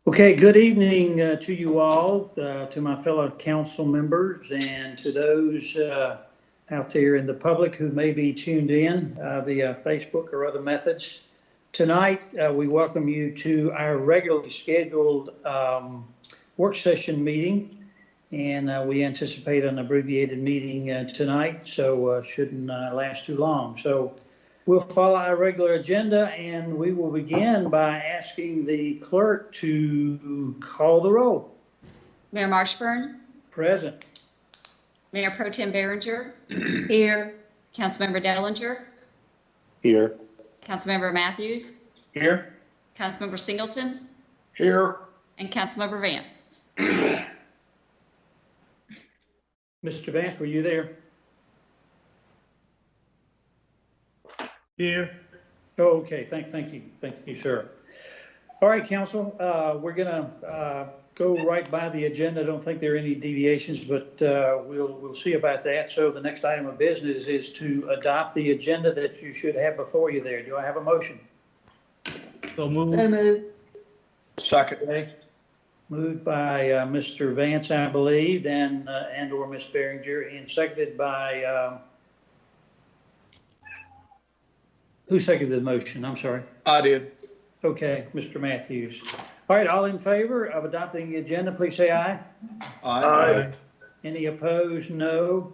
Okay, good evening to you all, to my fellow council members, and to those out there in the public who may be tuned in via Facebook or other methods. Tonight, we welcome you to our regularly scheduled work session meeting, and we anticipate an abbreviated meeting tonight, so shouldn't last too long. So we'll follow our regular agenda, and we will begin by asking the clerk to call the roll. Mayor Marshburn. Present. Mayor Pro Tem Behringer. Here. Councilmember Dellinger. Here. Councilmember Matthews. Here. Councilmember Singleton. Here. And Councilmember Vance. Mr. Vance, were you there? Here. Oh, okay, thank you, sir. All right, council, we're gonna go right by the agenda. I don't think there are any deviations, but we'll see about that. So the next item of business is to adopt the agenda that you should have before you there. Do I have a motion? So moved. So moved. Second. Okay. Moved by Mr. Vance, I believe, and or Ms. Behringer, and seconded by who seconded the motion? I'm sorry. I did. Okay, Mr. Matthews. All right, all in favor of adopting the agenda, please say aye. Aye. Any opposed? No.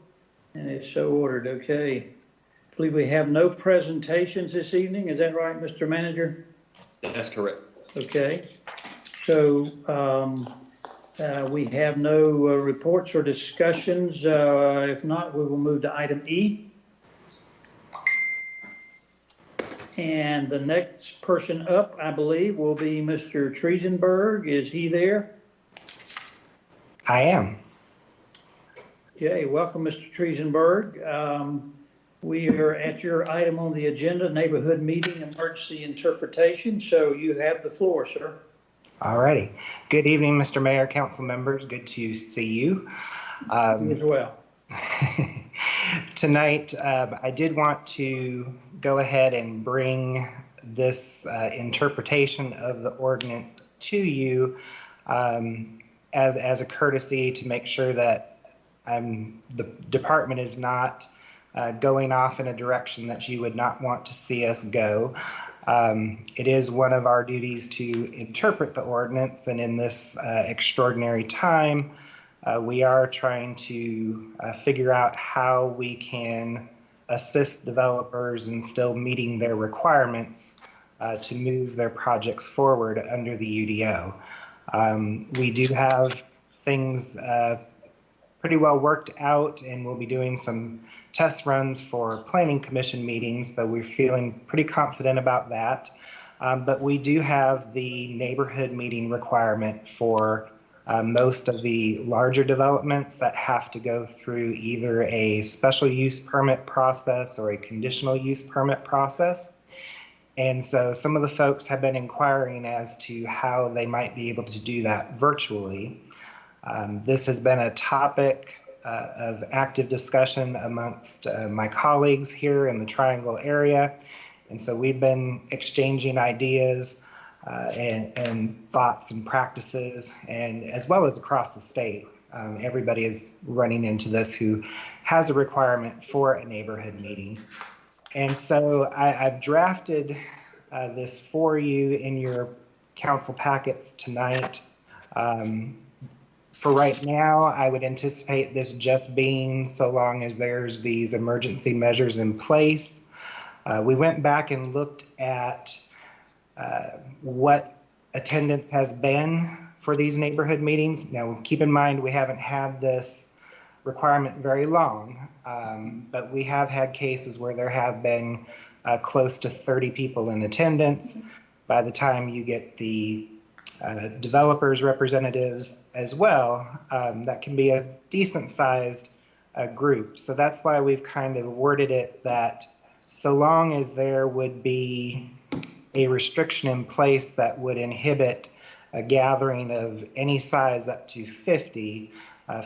And it's so ordered. Okay. I believe we have no presentations this evening. Is that right, Mr. Manager? That's correct. Okay. So we have no reports or discussions. If not, we will move to item E. And the next person up, I believe, will be Mr. Triesenberg. Is he there? I am. Okay, welcome, Mr. Triesenberg. We are at your item on the agenda, neighborhood meeting emergency interpretation. So you have the floor, sir. All righty. Good evening, Mr. Mayor, council members. Good to see you. You as well. Tonight, I did want to go ahead and bring this interpretation of the ordinance to you as a courtesy to make sure that the department is not going off in a direction that you would not want to see us go. It is one of our duties to interpret the ordinance, and in this extraordinary time, we are trying to figure out how we can assist developers in still meeting their requirements to move their projects forward under the UDO. We do have things pretty well worked out, and we'll be doing some test runs for planning commission meetings, so we're feeling pretty confident about that. But we do have the neighborhood meeting requirement for most of the larger developments that have to go through either a special use permit process or a conditional use permit process. And so some of the folks have been inquiring as to how they might be able to do that virtually. This has been a topic of active discussion amongst my colleagues here in the Triangle area. And so we've been exchanging ideas and thoughts and practices, and as well as across the state. Everybody is running into this who has a requirement for a neighborhood meeting. And so I've drafted this for you in your council packets tonight. For right now, I would anticipate this just being so long as there's these emergency measures in place. We went back and looked at what attendance has been for these neighborhood meetings. Now, keep in mind, we haven't had this requirement very long, but we have had cases where there have been close to 30 people in attendance. By the time you get the developers representatives as well, that can be a decent sized group. So that's why we've kind of worded it that so long as there would be a restriction in place that would inhibit a gathering of any size up to 50,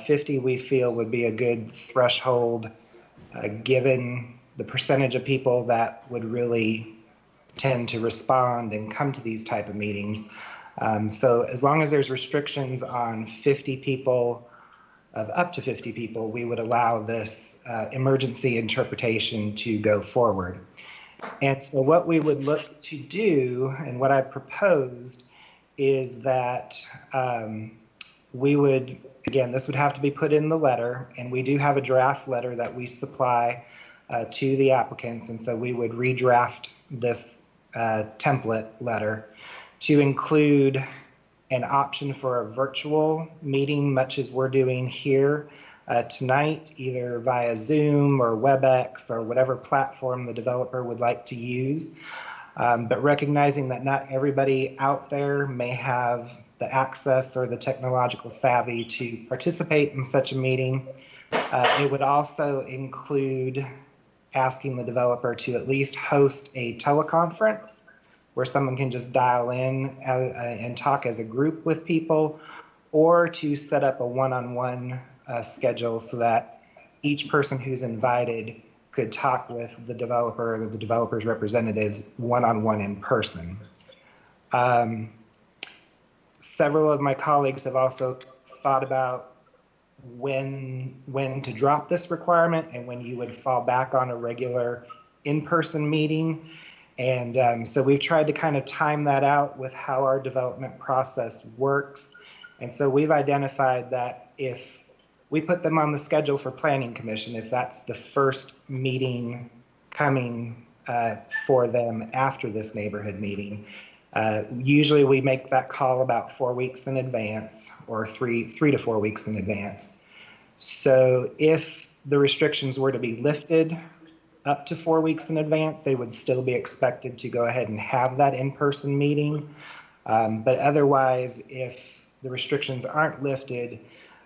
50 we feel would be a good threshold given the percentage of people that would really tend to respond and come to these type of meetings. So as long as there's restrictions on 50 people, of up to 50 people, we would allow this emergency interpretation to go forward. And so what we would look to do, and what I proposed, is that we would, again, this would have to be put in the letter, and we do have a draft letter that we supply to the applicants, and so we would redraft this template letter to include an option for a virtual meeting, much as we're doing here tonight, either via Zoom or WebEx or whatever platform the developer would like to use. But recognizing that not everybody out there may have the access or the technological savvy to participate in such a meeting, it would also include asking the developer to at least host a teleconference where someone can just dial in and talk as a group with people, or to set up a one-on-one schedule so that each person who's invited could talk with the developer or the developer's representatives one-on-one in person. Several of my colleagues have also thought about when to drop this requirement and when you would fall back on a regular in-person meeting. And so we've tried to kind of time that out with how our development process works. And so we've identified that if we put them on the schedule for Planning Commission, if that's the first meeting coming for them after this neighborhood meeting, usually we make that call about 4 weeks in advance, or three to 4 weeks in advance. So if the restrictions were to be lifted up to 4 weeks in advance, they would still be expected to go ahead and have that in-person meeting. But otherwise, if the restrictions aren't lifted,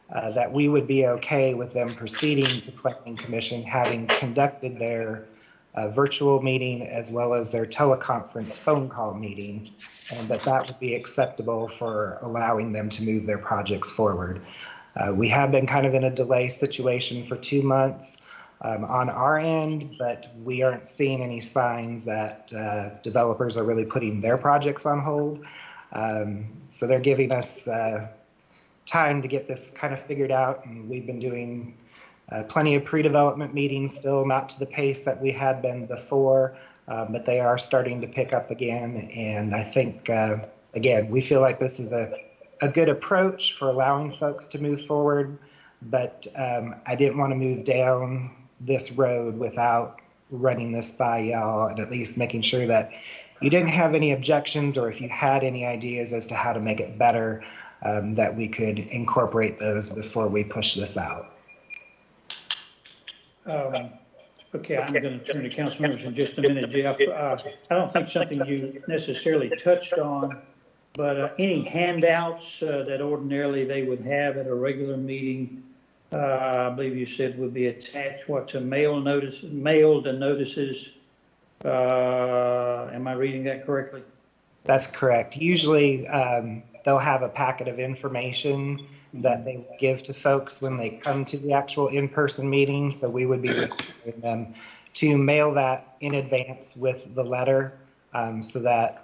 that we would be okay with them proceeding to Planning Commission, having conducted their virtual meeting as well as their teleconference phone call meeting, and that would be acceptable for allowing them to move their projects forward. We have been kind of in a delay situation for 2 months on our end, but we aren't seeing any signs that developers are really putting their projects on hold. So they're giving us time to get this kind of figured out, and we've been doing plenty of pre-development meetings, still not to the pace that we had been before, but they are starting to pick up again. And I think, again, we feel like this is a good approach for allowing folks to move forward, but I didn't want to move down this road without running this by y'all and at least making sure that you didn't have any objections, or if you had any ideas as to how to make it better, that we could incorporate those before we push this out. Okay, I'm going to turn to council members in just a minute, Jeff. I don't think something you necessarily touched on, but any handouts that ordinarily they would have at a regular meeting, I believe you said would be attached to mailed notices. Am I reading that correctly? That's correct. Usually they'll have a packet of information that they give to folks when they come to the actual in-person meeting. So we would be requiring them to mail that in advance with the letter so that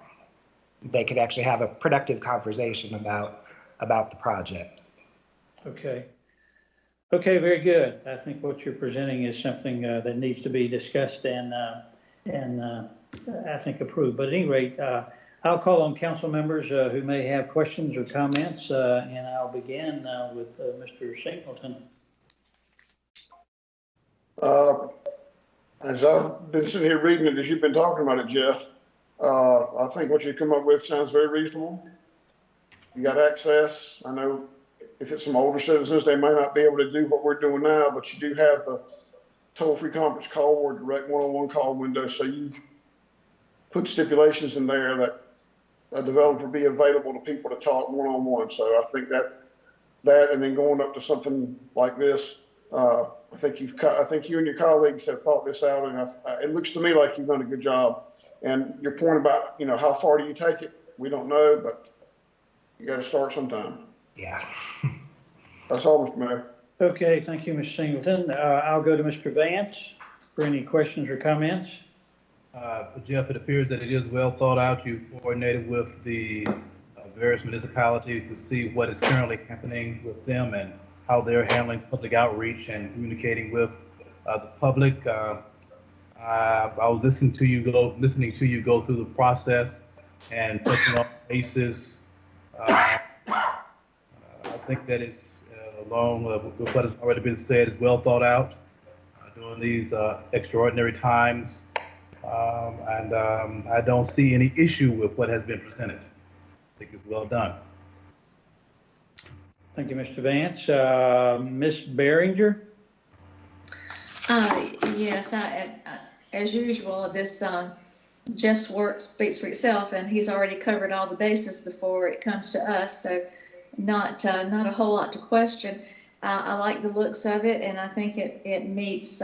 they could actually have a productive conversation about the project. Okay. Okay, very good. I think what you're presenting is something that needs to be discussed and I think approved. But at any rate, I'll call on council members who may have questions or comments, and I'll begin with Mr. Singleton. As I've been sitting here reading it, as you've been talking about it, Jeff, I think what you come up with sounds very reasonable. You got access. I know if it's some older citizens, they might not be able to do what we're doing now, but you do have the toll-free conference call or direct one-on-one call window. So you've put stipulations in there that a developer be available to people to talk one-on-one. So I think that and then going up to something like this, I think you and your colleagues have thought this out, and it looks to me like you've done a good job. And your point about, how far do you take it? We don't know, but you got to start sometime. Yeah. That's all, Mr. Mayor. Okay, thank you, Mr. Singleton. I'll go to Mr. Vance for any questions or comments. Jeff, it appears that it is well thought out. You coordinated with the various municipalities to see what is currently happening with them and how they're handling public outreach and communicating with the public. I was listening to you go through the process and touching on bases. I think that it's along with what has already been said, is well thought out during these extraordinary times. I don't see any issue with what has been presented. I think it's well done. Thank you, Mr. Vance. Ms. Behringer? Yes, as usual, this Jeff's work speaks for itself, and he's already covered all the bases before it comes to us, so not a whole lot to question. I like the looks of it, and I think it meets,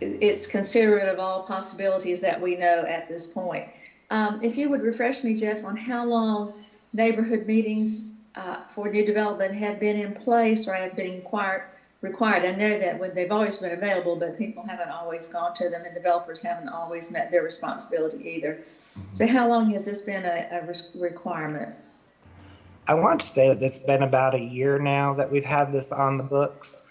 it's considerate of all possibilities that we know at this point. If you would refresh me, Jeff, on how long neighborhood meetings for new development have been in place or have been required. I know that they've always been available, but people haven't always gone to them, and developers haven't always met their responsibility either. So how long has this been a requirement? I want to say that it's been about a year now that we've had this on the books.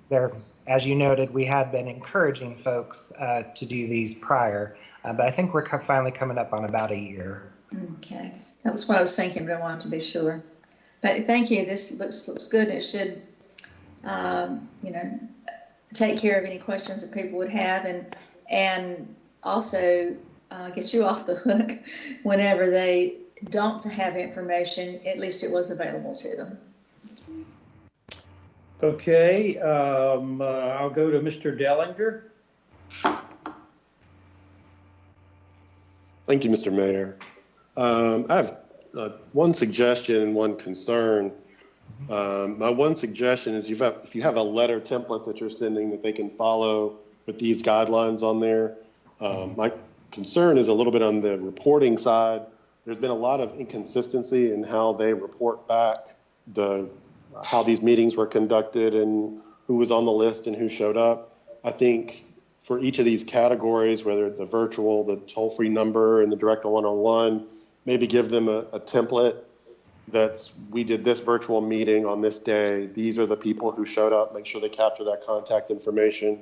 There, as you noted, we had been encouraging folks to do these prior, but I think we're finally coming up on about a year. Okay, that was what I was thinking, but I wanted to be sure. But thank you. This looks good. It should, take care of any questions that people would have, and also get you off the hook whenever they don't have information. At least it was available to them. Okay, I'll go to Mr. Dellinger. Thank you, Mr. Mayor. I have one suggestion and one concern. My one suggestion is if you have a letter template that you're sending that they can follow with these guidelines on there. My concern is a little bit on the reporting side. There's been a lot of inconsistency in how they report back how these meetings were conducted and who was on the list and who showed up. I think for each of these categories, whether it's the virtual, the toll-free number, and the direct one-on-one, maybe give them a template that's, we did this virtual meeting on this day. These are the people who showed up. Make sure they capture that contact information.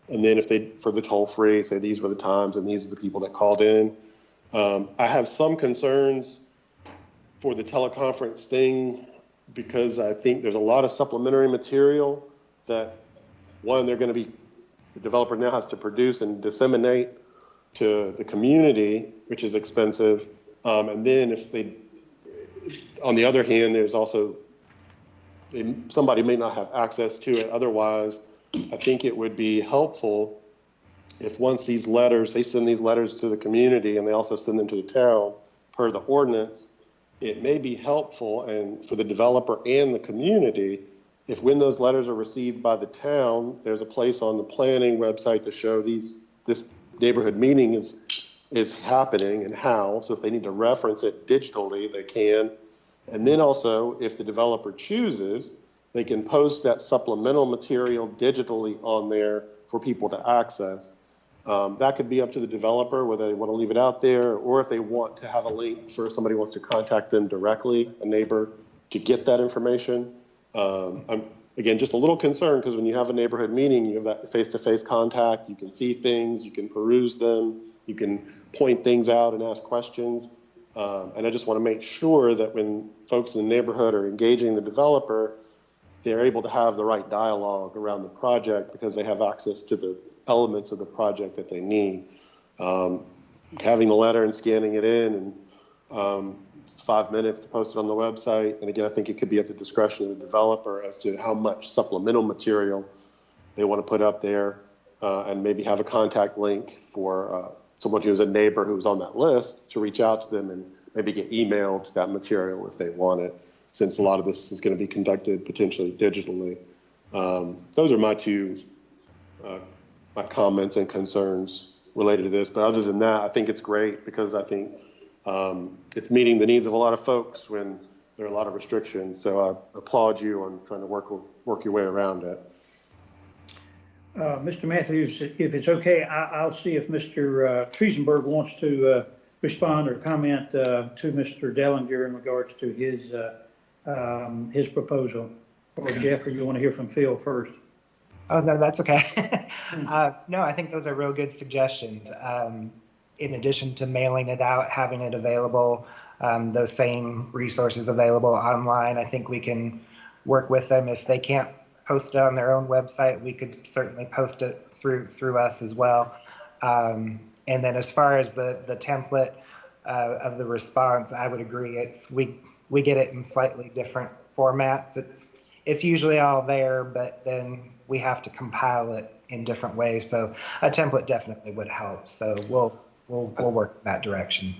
And then for the toll-free, say these were the times and these are the people that called in. I have some concerns for the teleconference thing because I think there's a lot of supplementary material that, one, the developer now has to produce and disseminate to the community, which is expensive. And then on the other hand, there's also, somebody may not have access to it. Otherwise, I think it would be helpful if once they send these letters to the community and they also send them to the town per the ordinance, it may be helpful and for the developer and the community if when those letters are received by the town, there's a place on the planning website to show this neighborhood meeting is happening and how. So if they need to reference it digitally, they can. And then also, if the developer chooses, they can post that supplemental material digitally on there for people to access. That could be up to the developer whether they want to leave it out there or if they want to have a link for somebody wants to contact them directly, a neighbor, to get that information. I'm, again, just a little concerned because when you have a neighborhood meeting, you have that face-to-face contact, you can see things, you can peruse them, you can point things out and ask questions. And I just want to make sure that when folks in the neighborhood are engaging the developer, they're able to have the right dialogue around the project because they have access to the elements of the project that they need. Having the letter and scanning it in, and it's 5 minutes to post it on the website. And again, I think it could be at the discretion of the developer as to how much supplemental material they want to put up there, and maybe have a contact link for someone who's a neighbor who's on that list to reach out to them and maybe get emailed that material if they want it, since a lot of this is going to be conducted potentially digitally. Those are my two my comments and concerns related to this. But other than that, I think it's great because I think it's meeting the needs of a lot of folks when there are a lot of restrictions. So I applaud you on trying to work your way around it. Mr. Matthews, if it's okay, I'll see if Mr. Triesenberg wants to respond or comment to Mr. Dellinger in regards to his proposal. Or Jeff, or you want to hear from Phil first? Oh, no, that's okay. No, I think those are real good suggestions. In addition to mailing it out, having it available, those same resources available online, I think we can work with them. If they can't post it on their own website, we could certainly post it through us as well. And then as far as the template of the response, I would agree. We get it in slightly different formats. It's usually all there, but then we have to compile it in different ways. So a template definitely would help. So we'll work in that direction.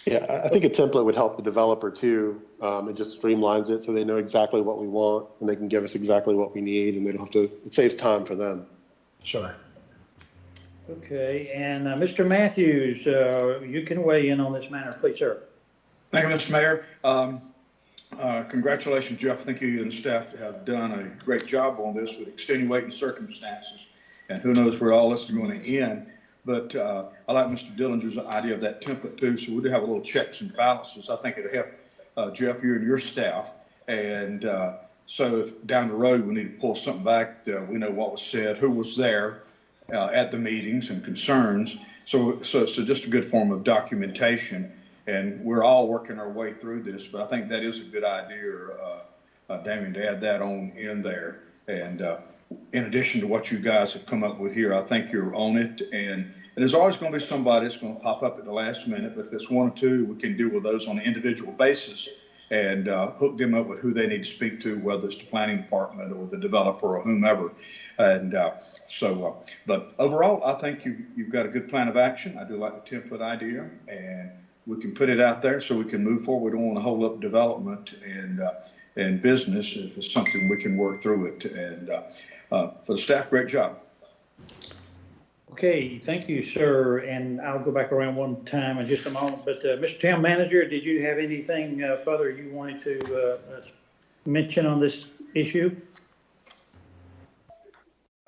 Yeah, I think a template would help the developer too. It just streamlines it so they know exactly what we want and they can give us exactly what we need, and they don't have to, it saves time for them. Sure. Okay, and Mr. Matthews, you can weigh in on this matter, please, sir. Thank you, Mr. Mayor. Congratulations, Jeff. I think you and the staff have done a great job on this with extenuating circumstances, and who knows where all this is going to end. But I like Mr. Dillinger's idea of that template too, so we do have a little checks and balances. I think it'll help Jeff, you and your staff. And so if down the road we need to pull something back, we know what was said, who was there at the meetings and concerns. So just a good form of documentation. And we're all working our way through this, but I think that is a good idea, Damien, to add that on in there. And in addition to what you guys have come up with here, I think you're on it. And there's always going to be somebody that's going to pop up at the last minute. But if it's one or two, we can deal with those on an individual basis and hook them up with who they need to speak to, whether it's the planning department or the developer or whomever. And but overall, I think you've got a good plan of action. I do like the template idea, and we can put it out there so we can move forward. We don't want to hold up development and business if it's something we can work through it. And for the staff, great job. Okay, thank you, sir. And I'll go back around one time in just a moment. But Mr. Town Manager, did you have anything further you wanted to mention on this issue?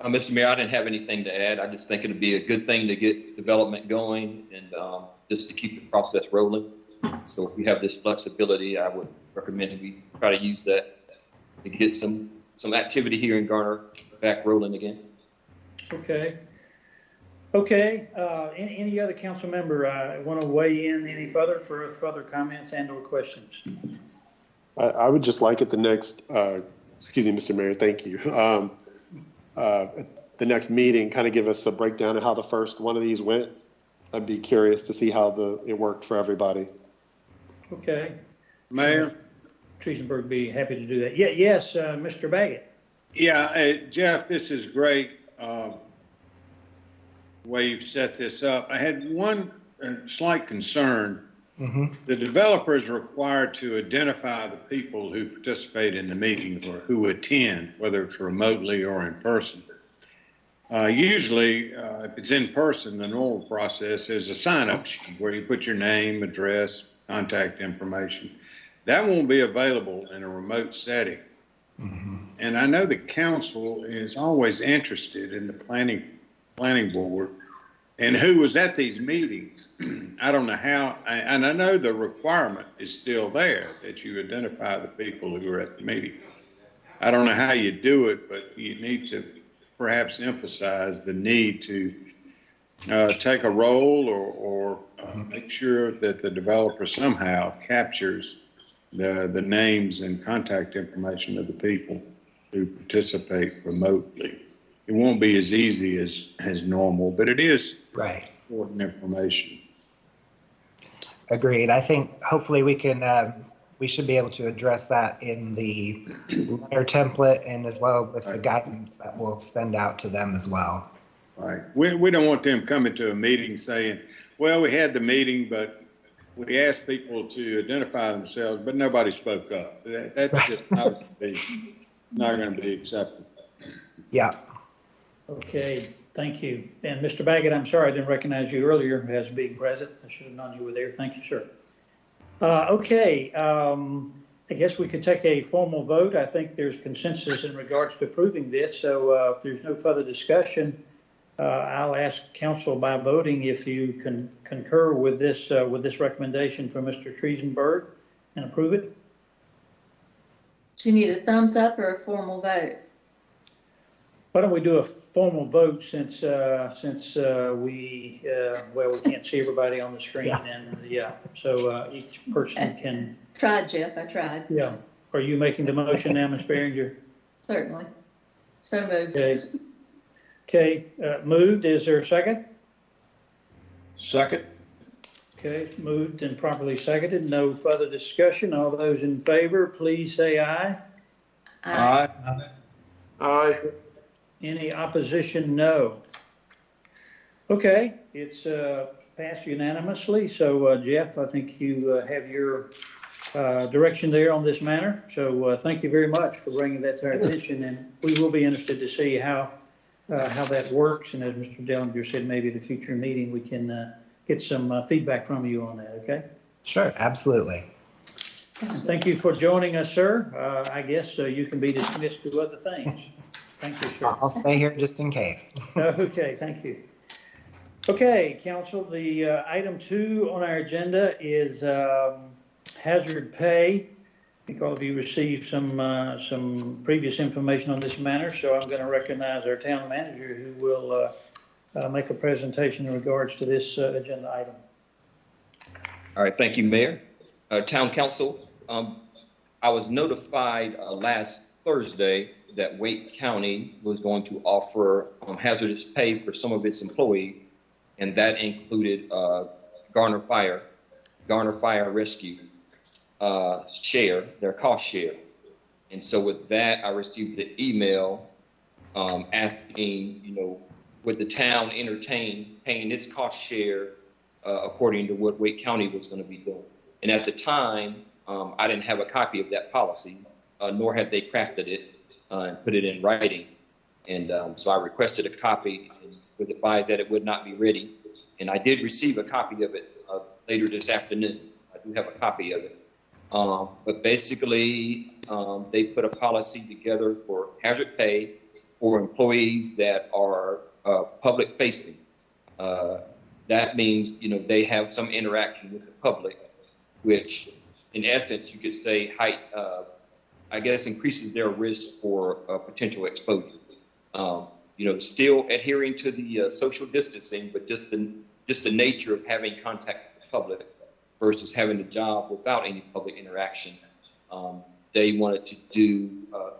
Mr. Mayor, I didn't have anything to add. I just think it'd be a good thing to get development going and just to keep the process rolling. So if we have this flexibility, I would recommend that we try to use that to get some activity here in Garner back rolling again. Okay. Okay. Any other council member want to weigh in any further for further comments and or questions? I would just like at the next, excuse me, Mr. Mayor, thank you. The next meeting, kind of give us a breakdown of how the first one of these went. I'd be curious to see how it worked for everybody. Okay. Mayor? Triesenberg would be happy to do that. Yeah, yes, Mr. Baggett. Yeah, Jeff, this is great, way you've set this up. I had one slight concern. Mm-hmm. The developer is required to identify the people who participate in the meetings or who attend, whether it's remotely or in person. Usually, if it's in person, the normal process is a sign-up sheet where you put your name, address, contact information. That won't be available in a remote setting. Mm-hmm. And I know the council is always interested in the planning board and who was at these meetings. I don't know how, and I know the requirement is still there that you identify the people who are at the meeting. I don't know how you do it, but you need to perhaps emphasize the need to take a role or make sure that the developer somehow captures the names and contact information of the people who participate remotely. It won't be as easy as normal, but it is Right. important information. Agreed. I think hopefully we should be able to address that in the letter template and as well with the guidance that we'll send out to them as well. Right. We don't want them coming to a meeting saying, well, we had the meeting, but we asked people to identify themselves, but nobody spoke up. That's right. Just not going to be acceptable. Yeah. Okay, thank you. And Mr. Baggett, I'm sorry I didn't recognize you earlier as being present. I should have known you were there. Thank you, sir. Okay, I guess we could take a formal vote. I think there's consensus in regards to approving this. So if there's no further discussion, I'll ask council by voting if you can concur with this recommendation from Mr. Triesenberg and approve it. Do you need a thumbs up or a formal vote? Why don't we do a formal vote since we can't see everybody on the screen. Yeah. And so each person can. Tried, Jeff, I tried. Yeah. Are you making the motion now, Ms. Behringer? Certainly. So moved. Okay, moved. Is there a second? Second. Okay, moved and properly seconded. No further discussion. All those in favor, please say aye. Aye. Aye. Any opposition, no. Okay, it's passed unanimously. So Jeff, I think you have your direction there on this matter. So thank you very much for bringing that to our attention, and we will be interested to see how that works. And as Mr. Dellinger said, maybe at a future meeting we can get some feedback from you on that. Okay. Sure, absolutely. Thank you for joining us, sir. I guess you can be dismissed to other things. Thank you, sir. I'll stay here just in case. Okay, thank you. Okay, council, the item 2 on our agenda is hazard pay. I think all of you received some previous information on this matter, so I'm going to recognize our town manager who will make a presentation in regards to this agenda item. All right, thank you, Mayor. Town Council, I was notified last Thursday that Wake County was going to offer hazardous pay for some of its employees, and that included Garner Fire Rescue share, their cost share. And so with that, I received the email asking, would the town entertain paying its cost share according to what Wake County was going to be doing. And at the time, I didn't have a copy of that policy, nor had they crafted it and put it in writing. And so I requested a copy and was advised that it would not be ready. And I did receive a copy of it later this afternoon. I do have a copy of it. But basically, they put a policy together for hazard pay for employees that are public facing. That means, they have some interaction with the public, which in essence, you could say increases their risk for potential exposure. Still adhering to the social distancing, but just the nature of having contact with the public versus having a job without any public interaction. They wanted to do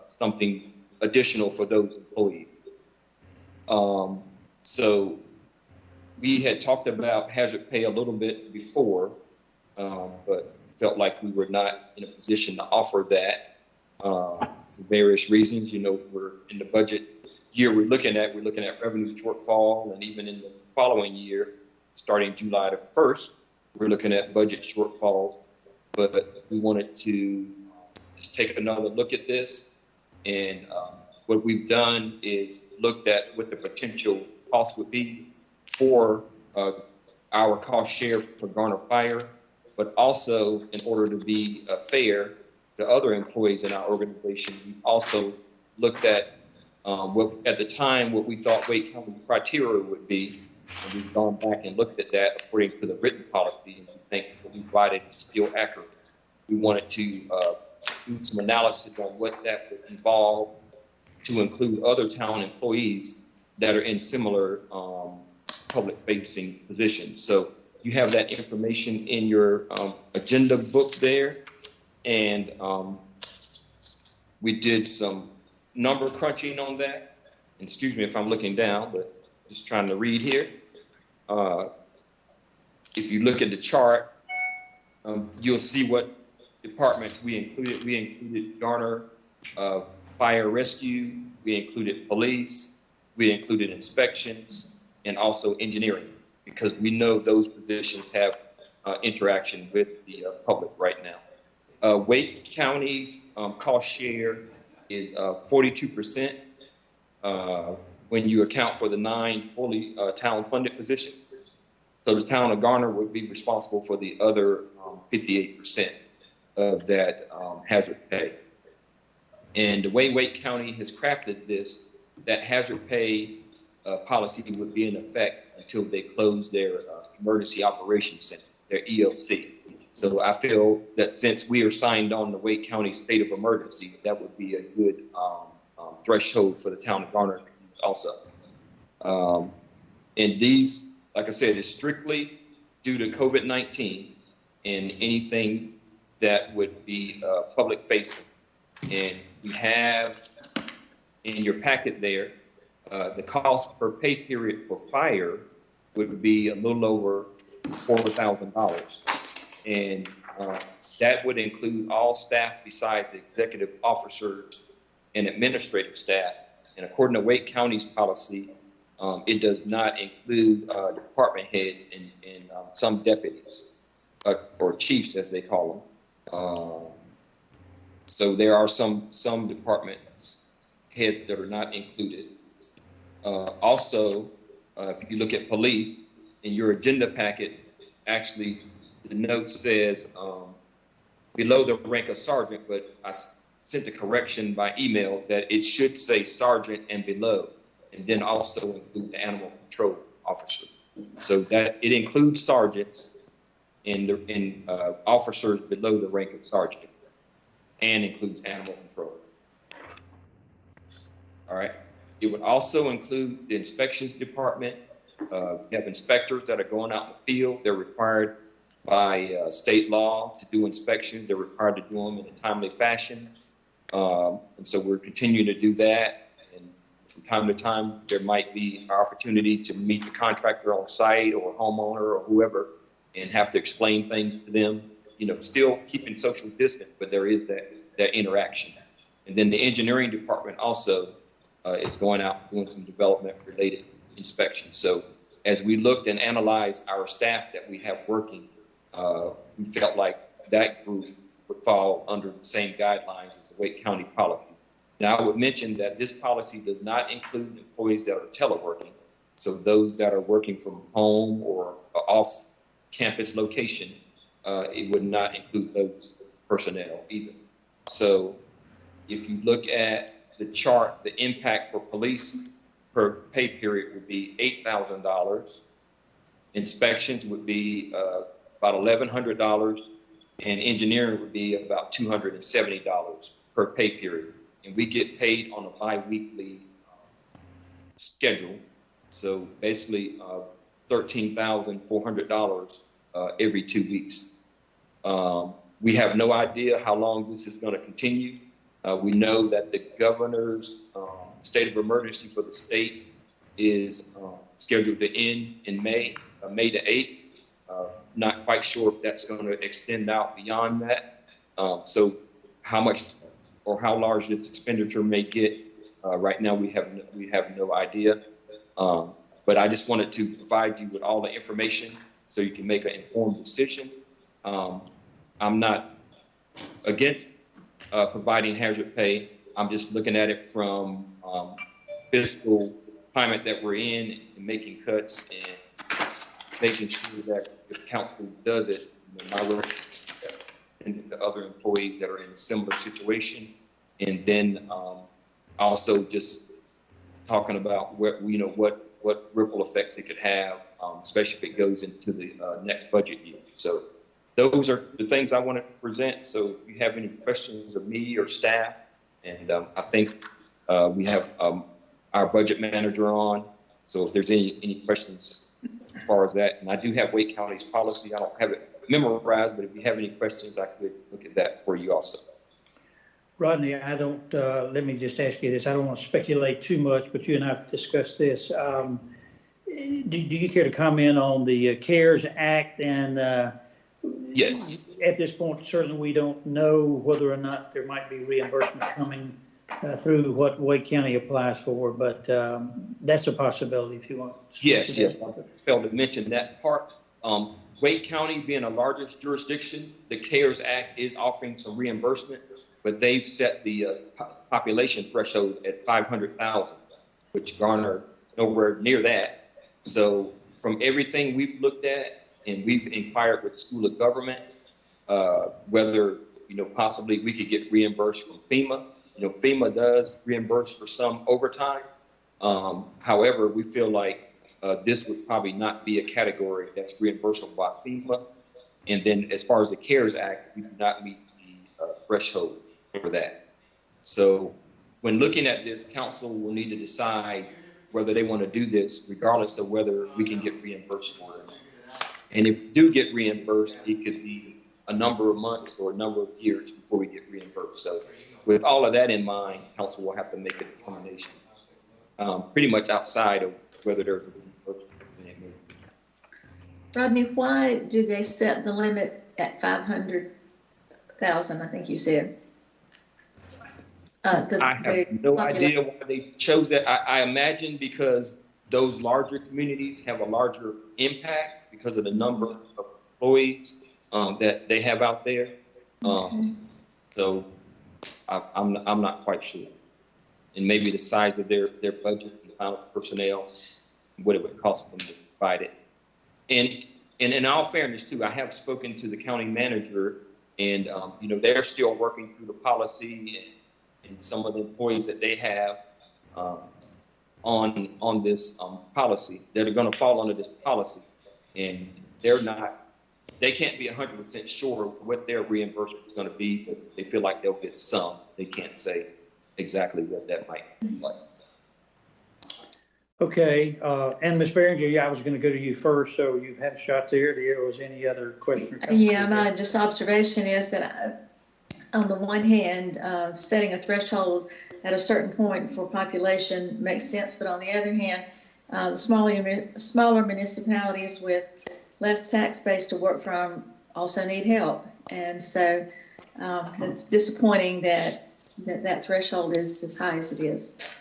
something additional for those employees. So we had talked about hazard pay a little bit before, but felt like we were not in a position to offer that for various reasons. We're in the budget year we're looking at revenue shortfall, and even in the following year, starting July the 1st, we're looking at budget shortfalls. But we wanted to just take another look at this, and what we've done is looked at what the potential cost would be for our cost share for Garner Fire, but also in order to be fair to other employees in our organization, we've also looked at at the time what we thought Wake County criteria would be, and we've gone back and looked at that according to the written policy, and we think what we provided is still accurate. We wanted to do some analysis on what that would involve to include other town employees that are in similar public-facing positions. So you have that information in your agenda book there, and we did some number crunching on that. And excuse me if I'm looking down, but just trying to read here. If you look at the chart, you'll see what departments we included. We included Garner Fire Rescue, we included police, we included inspections, and also engineering, because we know those positions have interaction with the public right now. Wake County's cost share is 42% when you account for the 9 fully town-funded positions. So the town of Garner would be responsible for the other 58% of that hazard pay. And the way Wake County has crafted this, that hazard pay policy would be in effect until they close their Emergency Operations Center, their EOC. So I feel that since we are signed on the Wake County state of emergency, that would be a good threshold for the town of Garner to use also. And these, like I said, is strictly due to COVID-19 and anything that would be public facing. And we have in your packet there, the cost per pay period for fire would be a little over $4,000. And that would include all staff besides the executive officers and administrative staff. And according to Wake County's policy, it does not include department heads and some deputies or chiefs, as they call them. So there are some departments heads that are not included. Also, if you look at police in your agenda packet, actually the note says below the rank of sergeant, but I sent a correction by email that it should say sergeant and below, and then also include the animal control officers. So that it includes sergeants and officers below the rank of sergeant, and includes animal control. All right. It would also include the inspections department. We have inspectors that are going out in the field. They're required by state law to do inspections. They're required to do them in a timely fashion. And so we're continuing to do that. And from time to time, there might be an opportunity to meet the contractor on site or homeowner or whoever and have to explain things to them, you know, still keeping social distance, but there is that interaction. And then the engineering department also is going out doing some development related inspections. So as we looked and analyzed our staff that we have working, we felt like that group would fall under the same guidelines as the Wake County policy. Now, I would mention that this policy does not include employees that are teleworking. So those that are working from home or off-campus location, it would not include those personnel either. So if you look at the chart, the impact for police per pay period would be $8,000. Inspections would be about $1,100, and engineering would be about $270 per pay period. And we get paid on a bi-weekly schedule. So basically $13,400 every 2 weeks. We have no idea how long this is going to continue. We know that the governor's state of emergency for the state is scheduled to end in May the 8th. Not quite sure if that's going to extend out beyond that. So how much or how large the expenditure may get, right now we have no idea. But I just wanted to provide you with all the information so you can make an informed decision. I'm not against providing hazard pay. I'm just looking at it from fiscal climate that we're in and making cuts and making sure that if council does it, my work and the other employees that are in a similar situation. And then also just talking about what ripple effects it could have, especially if it goes into the next budget year. So those are the things I want to present. So if you have any questions of me or staff, and I think we have our budget manager on. So if there's any questions as far as that, and I do have Wake County's policy. I don't have it memorized, but if you have any questions, I could look at that for you also. Rodney, I don't, let me just ask you this. I don't want to speculate too much, but you and I have discussed this. Do you care to comment on the CARES Act? And yes, at this point, certainly we don't know whether or not there might be reimbursement coming through what Wake County applies for, but that's a possibility if you want. Yes. I failed to mention that part. Wake County being the largest jurisdiction, the CARES Act is offering some reimbursement, but they've set the population threshold at 500,000, which Garner nowhere near that. So from everything we've looked at and we've inquired with the School of Government, whether, possibly we could get reimbursed from FEMA. FEMA does reimburse for some overtime, However, we feel like this would probably not be a category that's reimbursable by FEMA. And then as far as the CARES Act, we do not meet the threshold for that. So when looking at this, council will need to decide whether they want to do this, regardless of whether we can get reimbursed for it or not. And if we do get reimbursed, it could be a number of months or a number of years before we get reimbursed. So with all of that in mind, council will have to make a determination pretty much outside of whether there's a reimbursement. Rodney, why did they set the limit at 500,000? I think you said. I have no idea why they chose that. I imagine because those larger communities have a larger impact because of the number of employees that they have out there. So I'm not quite sure. And maybe the size of their budget, the amount of personnel, what it would cost them to provide it. And in all fairness too, I have spoken to the county manager, and you know, they're still working through the policy and some of the employees that they have on this policy that are going to fall under this policy, and they can't be 100% sure what their reimbursement is going to be, but they feel like they'll get some. They can't say exactly what that might be like. Okay, and Ms. Behringer, yeah, I was going to go to you first, so you've had a shot there. Do you have any other question or comment? Yeah, my just observation is that on the one hand, setting a threshold at a certain point for population makes sense, but on the other hand, the smaller municipalities with less tax base to work from also need help. And so it's disappointing that threshold is as high as it is.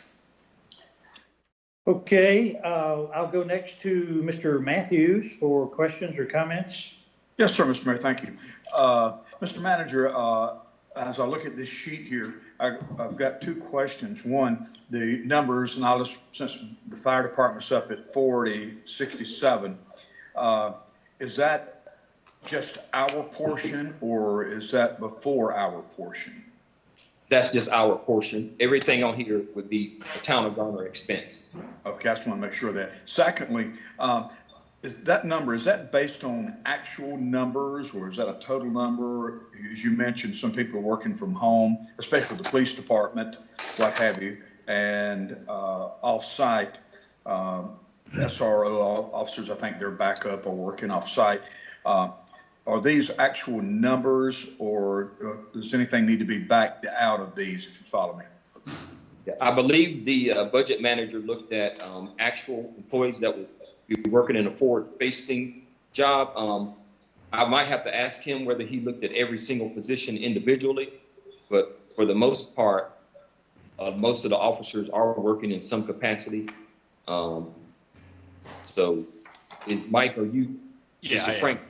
Okay, I'll go next to Mr. Matthews for questions or comments. Yes, sir, Mr. Mayor, thank you. Mr. Manager, as I look at this sheet here, I've got two questions. One, the numbers, and I'll just, since the fire department's up at 4067, is that just our portion or is that before our portion? That's just our portion. Everything on here would be a town of Garner expense. Okay, I just want to make sure of that. Secondly, is that based on actual numbers or is that a total number? As you mentioned, some people are working from home, especially the police department, what have you, and off-site SRO officers, I think they're back up or working off-site. Are these actual numbers or does anything need to be backed out of these, if you follow me? Yeah, I believe the budget manager looked at actual employees that would be working in a forward-facing job. I might have to ask him whether he looked at every single position individually, but for the most part, most of the officers are working in some capacity. So, Mike, are you? Yeah, Mr. Frank?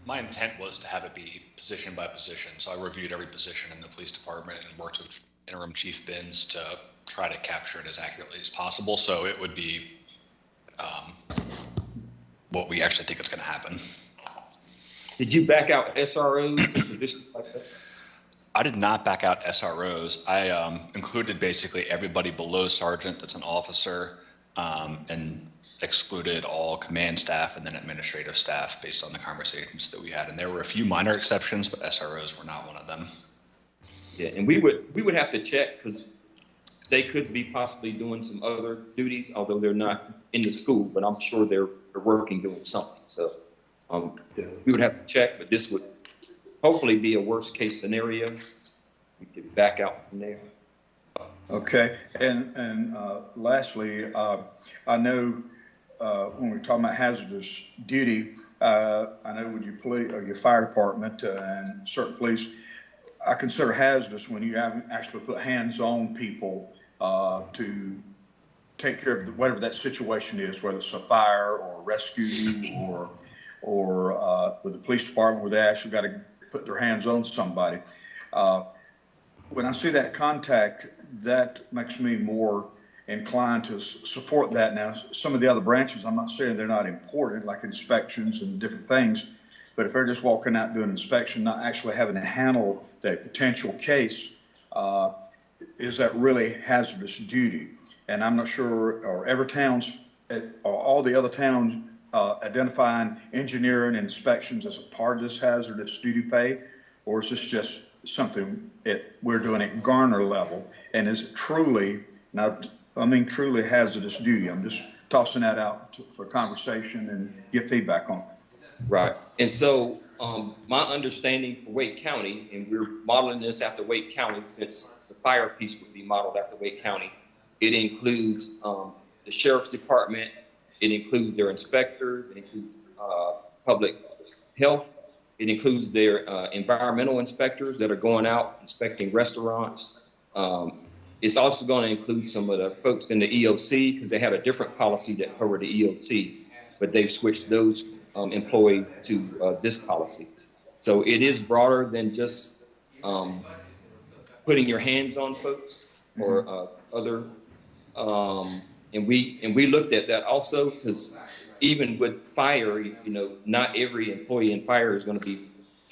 My intent was to have it be position by position. So I reviewed every position in the police department and worked with interim chief Binns to try to capture it as accurately as possible. So it would be what we actually think is going to happen. Did you back out SROs for positions like that? I did not back out SROs. I included basically everybody below sergeant that's an officer and excluded all command staff and then administrative staff based on the conversations that we had. And there were a few minor exceptions, but SROs were not one of them. Yeah, and we would have to check because they could be possibly doing some other duties, although they're not in the school, but I'm sure they're working doing something. So we would have to check, but this would hopefully be a worst case scenario. We could back out from there. Okay, and lastly, I know when we're talking about hazardous duty, I know with your fire department and certain police, I consider hazardous when you actually put hands-on people to take care of whatever that situation is, whether it's a fire or a rescue or with the police department where they actually got to put their hands on somebody. When I see that contact, that makes me more inclined to support that. Now, some of the other branches, I'm not saying they're not important, like inspections and different things, but if they're just walking out doing an inspection, not actually having to handle the potential case, is that really hazardous duty? And I'm not sure, or every town's, or all the other towns identifying engineering and inspections as a part of this hazardous duty pay, or is this just something we're doing at Garner level? And is it truly, now, I mean, truly hazardous duty? I'm just tossing that out for conversation and get feedback on it. Right. And so my understanding for Wake County, and we're modeling this after Wake County since the fire piece would be modeled after Wake County, it includes the sheriff's department, it includes their inspector, it includes public health, it includes their environmental inspectors that are going out inspecting restaurants. It's also going to include some of the folks in the EOC because they had a different policy that covered the EOC, but they've switched those employees to this policy. So it is broader than just putting your hands on folks or other. And we looked at that also because even with fire, you know, not every employee in fire is going to be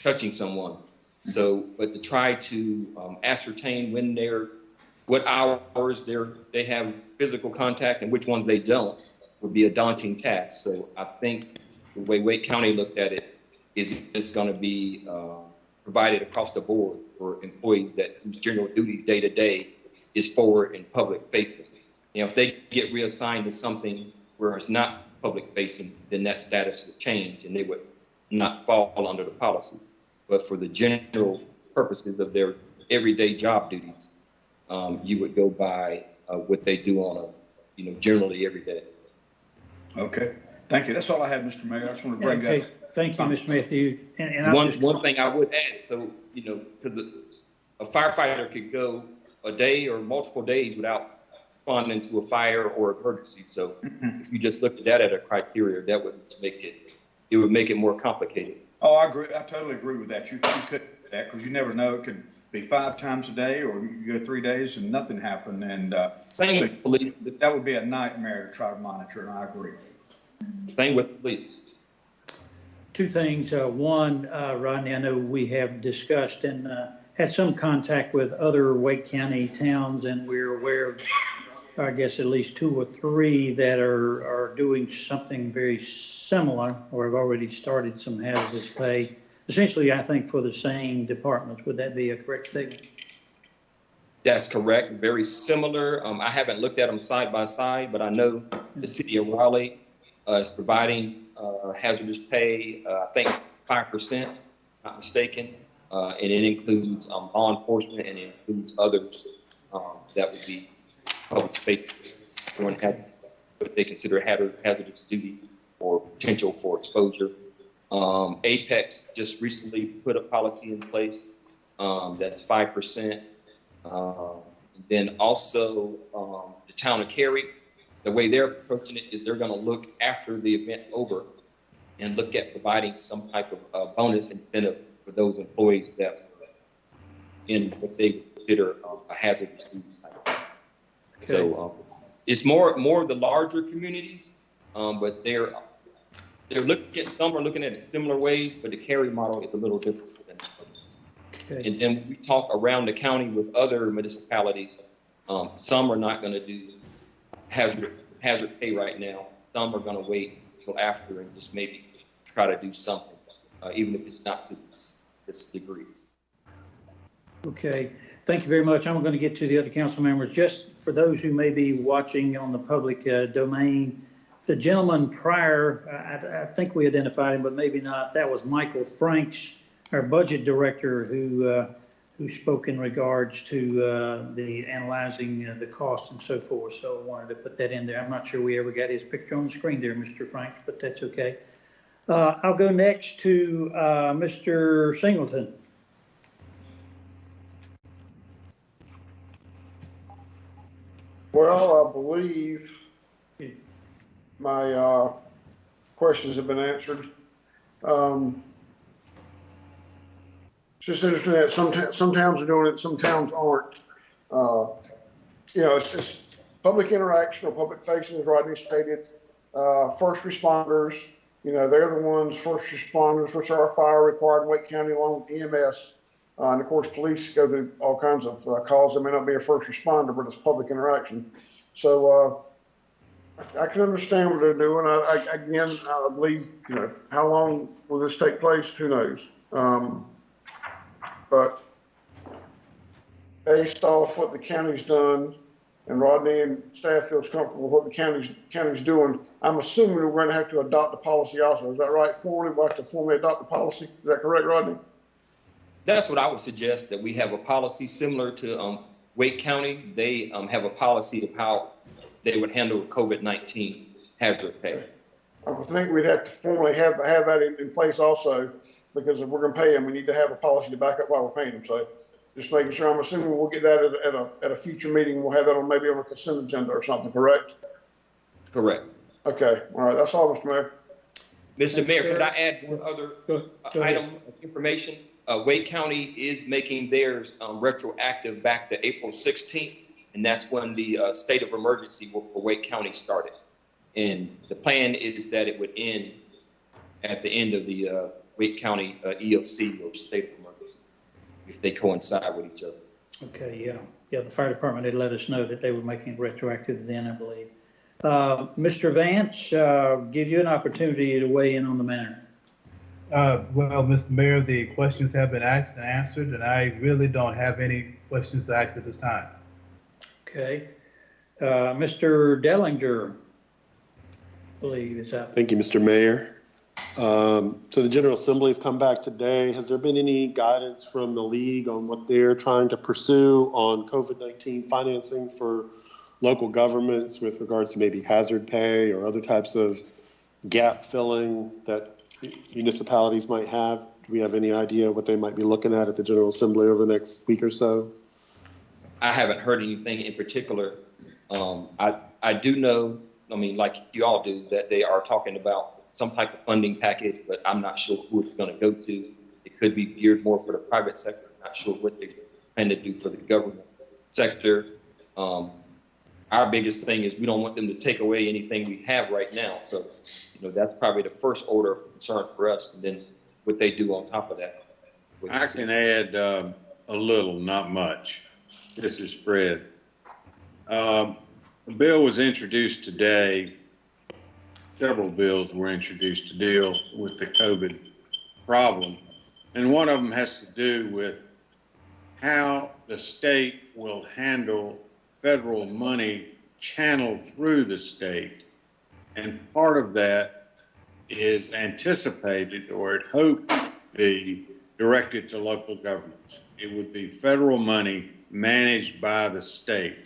touching someone. So, but to try to ascertain what hours they have physical contact and which ones they don't would be a daunting task. So I think the way Wake County looked at it is it's going to be provided across the board for employees whose general duties day to day is forward and public facing. You know, if they get reassigned to something where it's not public facing, then that status would change and they would not fall under the policy. But for the general purposes of their everyday job duties, you would go by what they do on generally every day. Okay, thank you. That's all I had, Mr. Mayor. I just want to bring Okay, that. thank you, Mr. Matthew. And One thing I would add, so, because a firefighter could go a day or multiple days without responding to a fire or emergency. So if you just looked at that at a criteria, that would make it more complicated. Oh, I agree. I totally agree with that. You could do that because you never know. It could be 5 times a day, or you go 3 days and nothing happened. And Same with police. That would be a nightmare to try to monitor, and I agree. Same with police. two things. One, Rodney, I know we have discussed and had some contact with other Wake County towns, and we're aware of, I guess, at least 2 or 3 that are doing something very similar or have already started some hazardous pay. Essentially, I think for the same departments. Would that be a correct statement? That's correct. Very similar. I haven't looked at them side by side, but I know the city of Raleigh is providing hazardous pay, I think 5%, not mistaken. And it includes law enforcement and it includes others that would be public safety doing what they consider hazardous duty or potential for exposure. Apex just recently put a policy in place that's 5%. Then also the town of Cary, the way they're approaching it is they're going to look after the event over and look at providing some type of bonus incentive for those employees that are in what they consider a hazardous duty type. Okay. So it's more of the larger communities, but they're looking at, some are looking at it similar ways, but the Cary model is a little different than okay. And then we talk around the county with other municipalities. Some are not going to do hazard pay right now. Some are going to wait until after and just maybe try to do something, even if it's not to this degree. Okay, thank you very much. I'm going to get to the other council members. Just for those who may be watching on the public domain, the gentleman prior, I think we identified him, but maybe not. That was Michael Franks, our budget director, who spoke in regards to the analyzing the cost and so forth. So I wanted to put that in there. I'm not sure we ever got his picture on the screen there, Mr. Franks, but that's okay. I'll go next to Mr. Singleton. Well, I believe my questions have been answered. It's just interesting that some towns are doing it, some towns aren't. It's public interaction or public facing, as Rodney stated. First responders, they're the ones, first responders, which are fire required in Wake County along with EMS. And of course, police go to all kinds of calls that may not be a first responder, but it's public interaction. So, I can understand what they're doing. Again, I believe, how long will this take place? Who knows? But based off what the county's done, and Rodney and staff feels comfortable with what the county's doing, I'm assuming we're going to have to adopt a policy also. Is that right? We'll have to formally adopt the policy. Is that correct, Rodney? That's what I would suggest, that we have a policy similar to Wake County. They have a policy of how they would handle COVID-19 hazard pay. I think we'd have to formally have that in place also, because if we're going to pay them, we need to have a policy to back up why we're paying them. So just making sure. I'm assuming we'll get that at a future meeting. We'll have that on maybe on a consent agenda or something, correct? Correct. Okay. All right. That's all, Mr. Mayor. Mr. Mayor, could I add one other item of information? Wake County is making theirs retroactive back to April 16th, and that's when the state of emergency for Wake County started. And the plan is that it would end at the end of the Wake County EOC, or state of emergency, if they coincide with each other. Okay, yeah. The fire department did let us know that they were making it retroactive then, I believe. Mr. Vance, give you an opportunity to weigh in on the matter. Well, Mr. Mayor, the questions have been asked and answered, and I really don't have any questions to ask at this time. Okay. Mr. Dellinger, I believe is up. Thank you, Mr. Mayor. So the General Assembly has come back today. Has there been any guidance from the league on what they're trying to pursue on COVID-19 financing for local governments with regards to maybe hazard pay or other types of gap filling that municipalities might have? Do we have any idea what they might be looking at the General Assembly over the next week or so? I haven't heard anything in particular. I do know, like you all do, that they are talking about some type of funding package, but I'm not sure who it's going to go to. It could be geared more for the private sector. I'm not sure what they plan to do for the government sector. Our biggest thing is we don't want them to take away anything we have right now. So, that's probably the first order of concern for us. And then what they do on top of that. I can add a little, not much. This is Fred. A bill was introduced today. Several bills were introduced to deal with the COVID problem. And one of them has to do with how the state will handle federal money channeled through the state. And part of that is anticipated, or it hoped to be directed to local governments. It would be federal money managed by the state.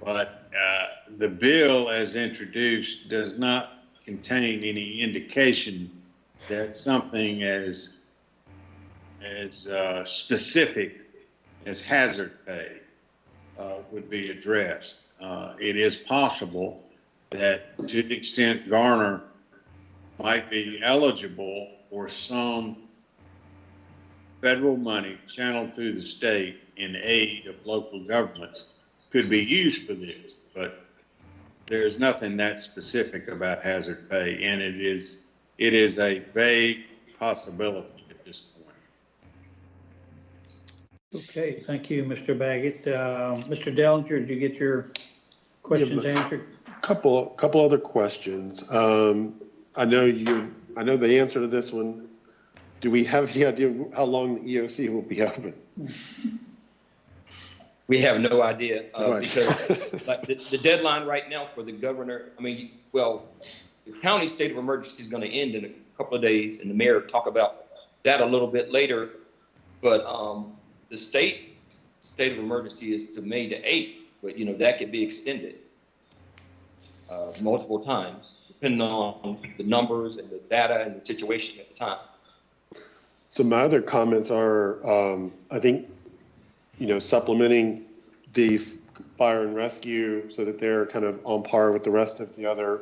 But the bill as introduced does not contain any indication that something as specific as hazard pay would be addressed. It is possible that to the extent Garner might be eligible for some federal money channeled through the state in aid of local governments could be used for this, but there's nothing that specific about hazard pay, and it is a vague possibility at this point. Okay, thank you, Mr. Baggett. Mr. Dellinger, did you get your questions answered? Couple other questions. I know the answer to this one. Do we have any idea how long the EOC will be open? We have no idea Right. because like the deadline right now for the governor, the county state of emergency is going to end in a couple of days, and the mayor will talk about that a little bit later. But the state of emergency is to May the 8th, but that could be extended multiple times, depending on the numbers and the data and the situation at the time. So my other comments are, I think, supplementing the fire and rescue so that they're kind of on par with the rest of the other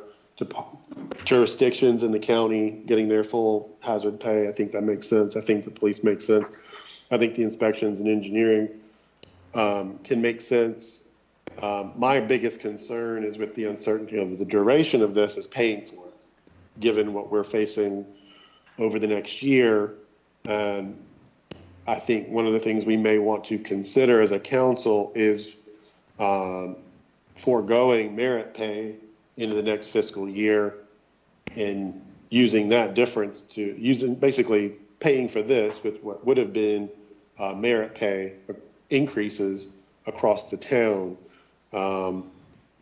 jurisdictions in the county, getting their full hazard pay. I think that makes sense. I think the police make sense. I think the inspections and engineering can make sense. My biggest concern is with the uncertainty of the duration of this is paying for it, given what we're facing over the next year. And I think one of the things we may want to consider as a council is foregoing merit pay into the next fiscal year and using that difference to basically paying for this with what would have been merit pay increases across the town.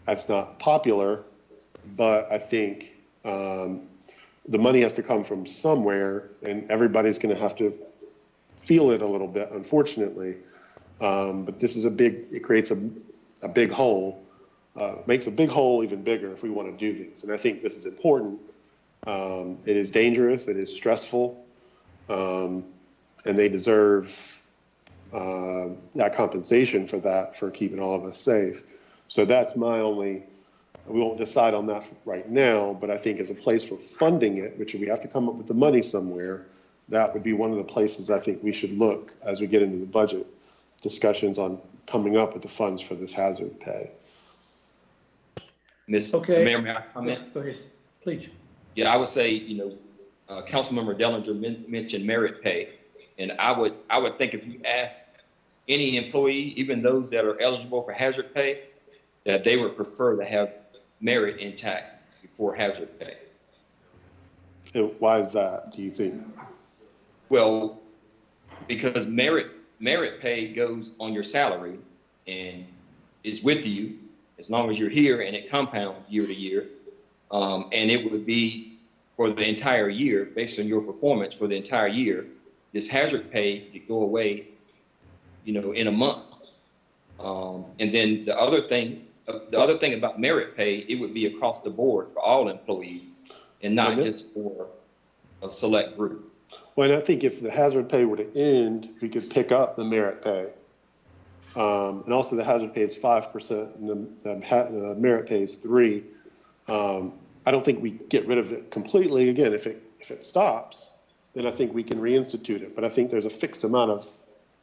That's not popular, but I think the money has to come from somewhere, and everybody's going to have to feel it a little bit, unfortunately. But this is it creates a big hole, makes a big hole even bigger if we want to do this. And I think this is important. It is dangerous, it is stressful, and they deserve that compensation for that, for keeping all of us safe. So that's my only, we won't decide on that right now, but I think as a place for funding it, which we have to come up with the money somewhere, that would be one of the places I think we should look as we get into the budget discussions on coming up with the funds for this hazard pay. Okay. Mayor, may I comment? Go ahead, please. Yeah, I would say, Councilmember Dellinger mentioned merit pay, and I would think if you asked any employee, even those that are eligible for hazard pay, that they would prefer to have merit intact before hazard pay. And why is that, do you think? Well, because merit pay goes on your salary and is with you as long as you're here, and it compounds year to year. And it would be for the entire year, based on your performance for the entire year. This hazard pay could go away, in a month. And then the other thing about merit pay, it would be across the board for all employees and not just for a select group. Well, and I think if the hazard pay were to end, we could pick up the merit pay. And also the hazard pay is 5% and the merit pay is 3%. I don't think we get rid of it completely. Again, if it stops, then I think we can reinstitute it. But I think there's a fixed amount of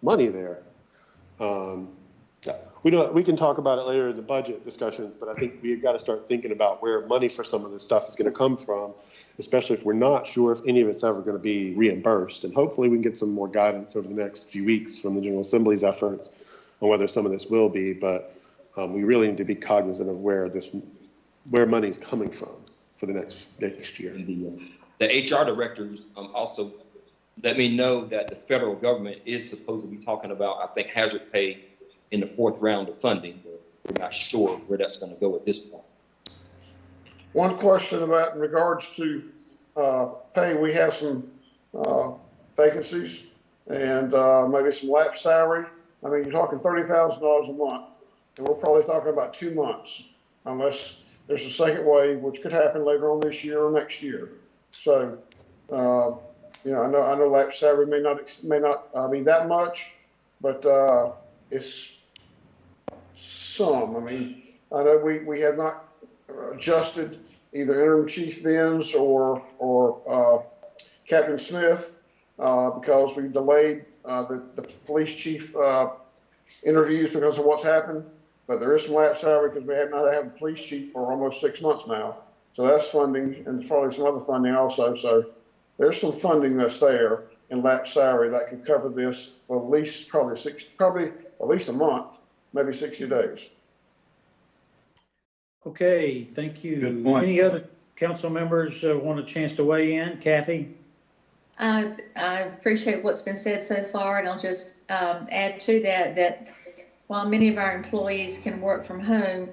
money there. We can talk about it later in the budget discussions, but I think we've got to start thinking about where money for some of this stuff is going to come from, especially if we're not sure if any of it's ever going to be reimbursed. And hopefully we can get some more guidance over the next few weeks from the General Assembly's efforts on whether some of this will be. But we really need to be cognizant of where money's coming from for the next year. And the HR directors also let me know that the federal government is supposed to be talking about, I think, hazard pay in the 4th round of funding. We're not sure where that's going to go at this point. One question about in regards to pay, we have some vacancies and maybe some lapse salary. I mean, you're talking $30,000 a month, and we're probably talking about 2 months, unless there's a second wave, which could happen later on this year or next year. So, I know lapse salary may not be that much, but it's some. I mean, I know we have not adjusted either interim chief Benz or Captain Smith because we delayed the police chief interviews because of what's happened. But there is some lapse salary because we have not had a police chief for almost 6 months now. So that's funding, and there's probably some other funding also. So there's some funding that's there in lapse salary that could cover this for at least probably at least a month, maybe 60 days. Okay, thank you. Good point. Any other council members want a chance to weigh in? Kathy? I appreciate what's been said so far, and I'll just add to that while many of our employees can work from home,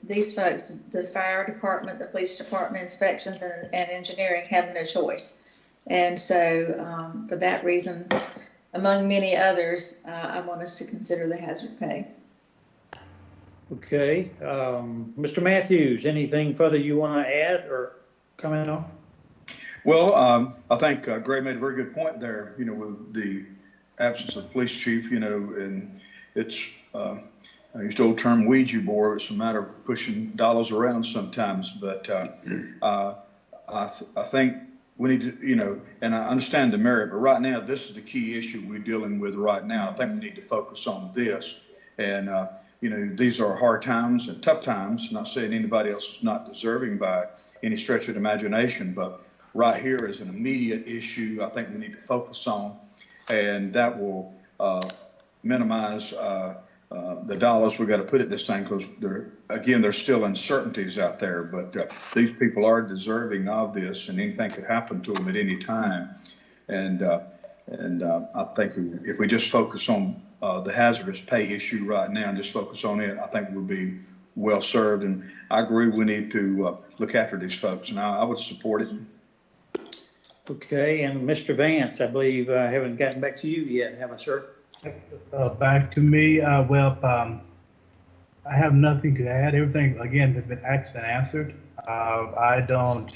these folks, the fire department, the police department, inspections, and engineering have no choice. And so for that reason, among many others, I want us to consider the hazard pay. Okay. Mr. Matthews, anything further you want to add or comment on? Well, I think Gray made a very good point there, with the absence of police chief, and it's, I used the old term Ouija board. It's a matter of pushing dollars around sometimes, but I think we need to, and I understand the merit, but right now, this is the key issue we're dealing with right now. I think we need to focus on this. And, these are hard times and tough times. Not saying anybody else is not deserving by any stretch of the imagination, but right here is an immediate issue I think we need to focus on, and that will minimize the dollars we got to put at this thing, because there's still uncertainties out there, but these people are deserving of this, and anything could happen to them at any time. And I think if we just focus on the hazardous pay issue right now and just focus on it, I think we'll be well served. And I agree we need to look after these folks, and I would support it. Okay, and Mr. Vance, I believe I haven't gotten back to you yet, have I, sir? Back to me. I have nothing to add. Everything, again, has been asked and answered. I don't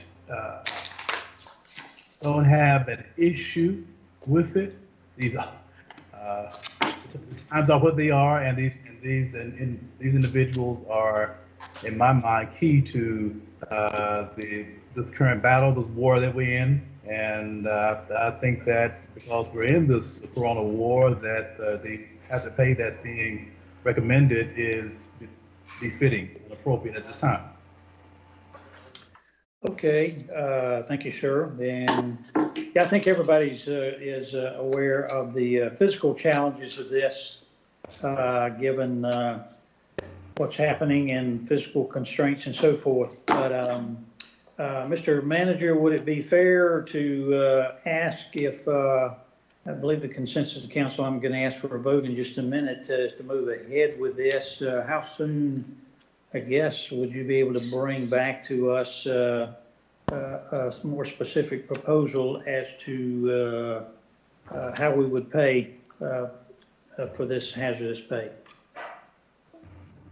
have an issue with it. These times are what they are, and these individuals are, in my mind, key to this current battle, this war that we're in. And I think that because we're in this corona war, that the hazard pay that's being recommended is befitting and appropriate at this time. Okay, thank you, sir. And yeah, I think everybody's is aware of the physical challenges of this, given what's happening and physical constraints and so forth. But Mr. Manager, would it be fair to ask if, I believe the consensus of the council, I'm going to ask for a vote in just a minute, is to move ahead with this. How soon, I guess, would you be able to bring back to us a more specific proposal as to how we would pay for this hazardous pay?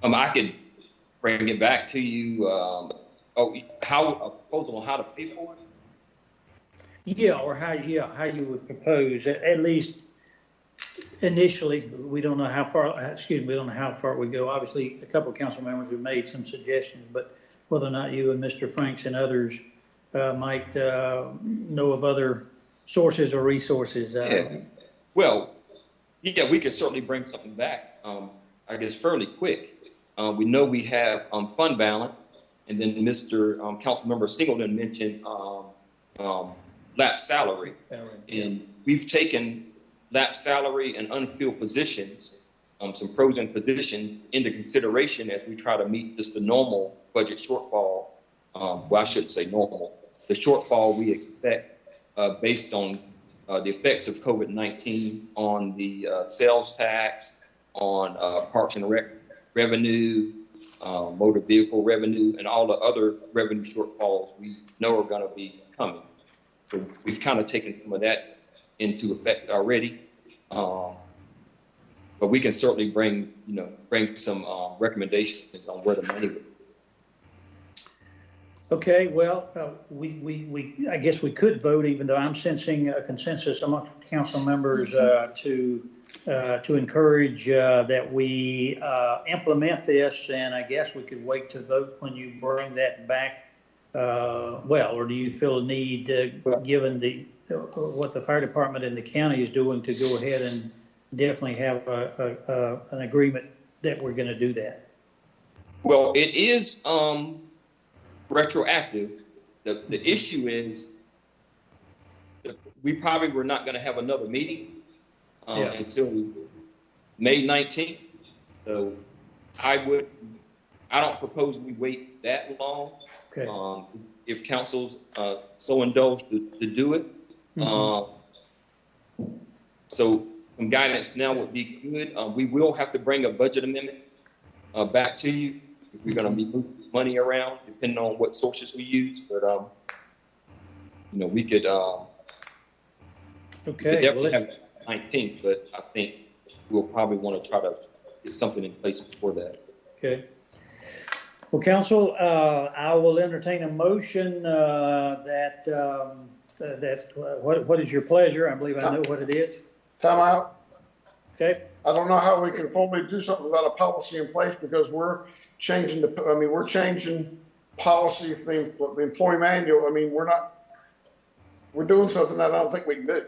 I could bring it back to you. How a proposal on how to pay for it? Yeah, or how you would propose, at least initially. We don't know how far, we don't know how far we go. Obviously, a couple of council members have made some suggestions, but whether or not you and Mr. Franks and others might know of other sources or resources. Yeah. Well, yeah, we could certainly bring something back, I guess, fairly quick. We know we have fund balance. And then Mr. Councilmember Singleton mentioned lap salary. And we've taken lap salary and unfilled positions, some frozen positions, into consideration as we try to meet just the normal budget shortfall. Well, I shouldn't say normal. The shortfall we expect based on the effects of COVID-19 on the sales tax, on Parks and Rec revenue, motor vehicle revenue, and all the other revenue shortfalls we know are going to be coming. So we've kind of taken some of that into effect already. But we can certainly bring some recommendations on where the money would. Okay, well, I guess we could vote, even though I'm sensing a consensus among council members to encourage that we implement this, and I guess we could wait to vote when you bring that back. Or do you feel a need, given what the fire department and the county is doing, to go ahead and definitely have an agreement that we're going to do that? Well, it is retroactive. The issue is that we probably were not going to have another meeting until May 19th. So I don't propose we wait that long. Okay. If council's so indulged to do it. Mm-hmm. So some guidance now would be good. We will have to bring a budget amendment back to you if we're going to be moving money around, depending on what sources we use. But we could definitely have 19th, but I think we'll probably want to try to get something in place before that. Okay. Well, council, I will entertain a motion what is your pleasure? I believe I know what it is. Time out. Okay. I don't know how we can formally do something without a policy in place, because we're changing policy for the employee manual. I mean, we're doing something that I don't think we can do.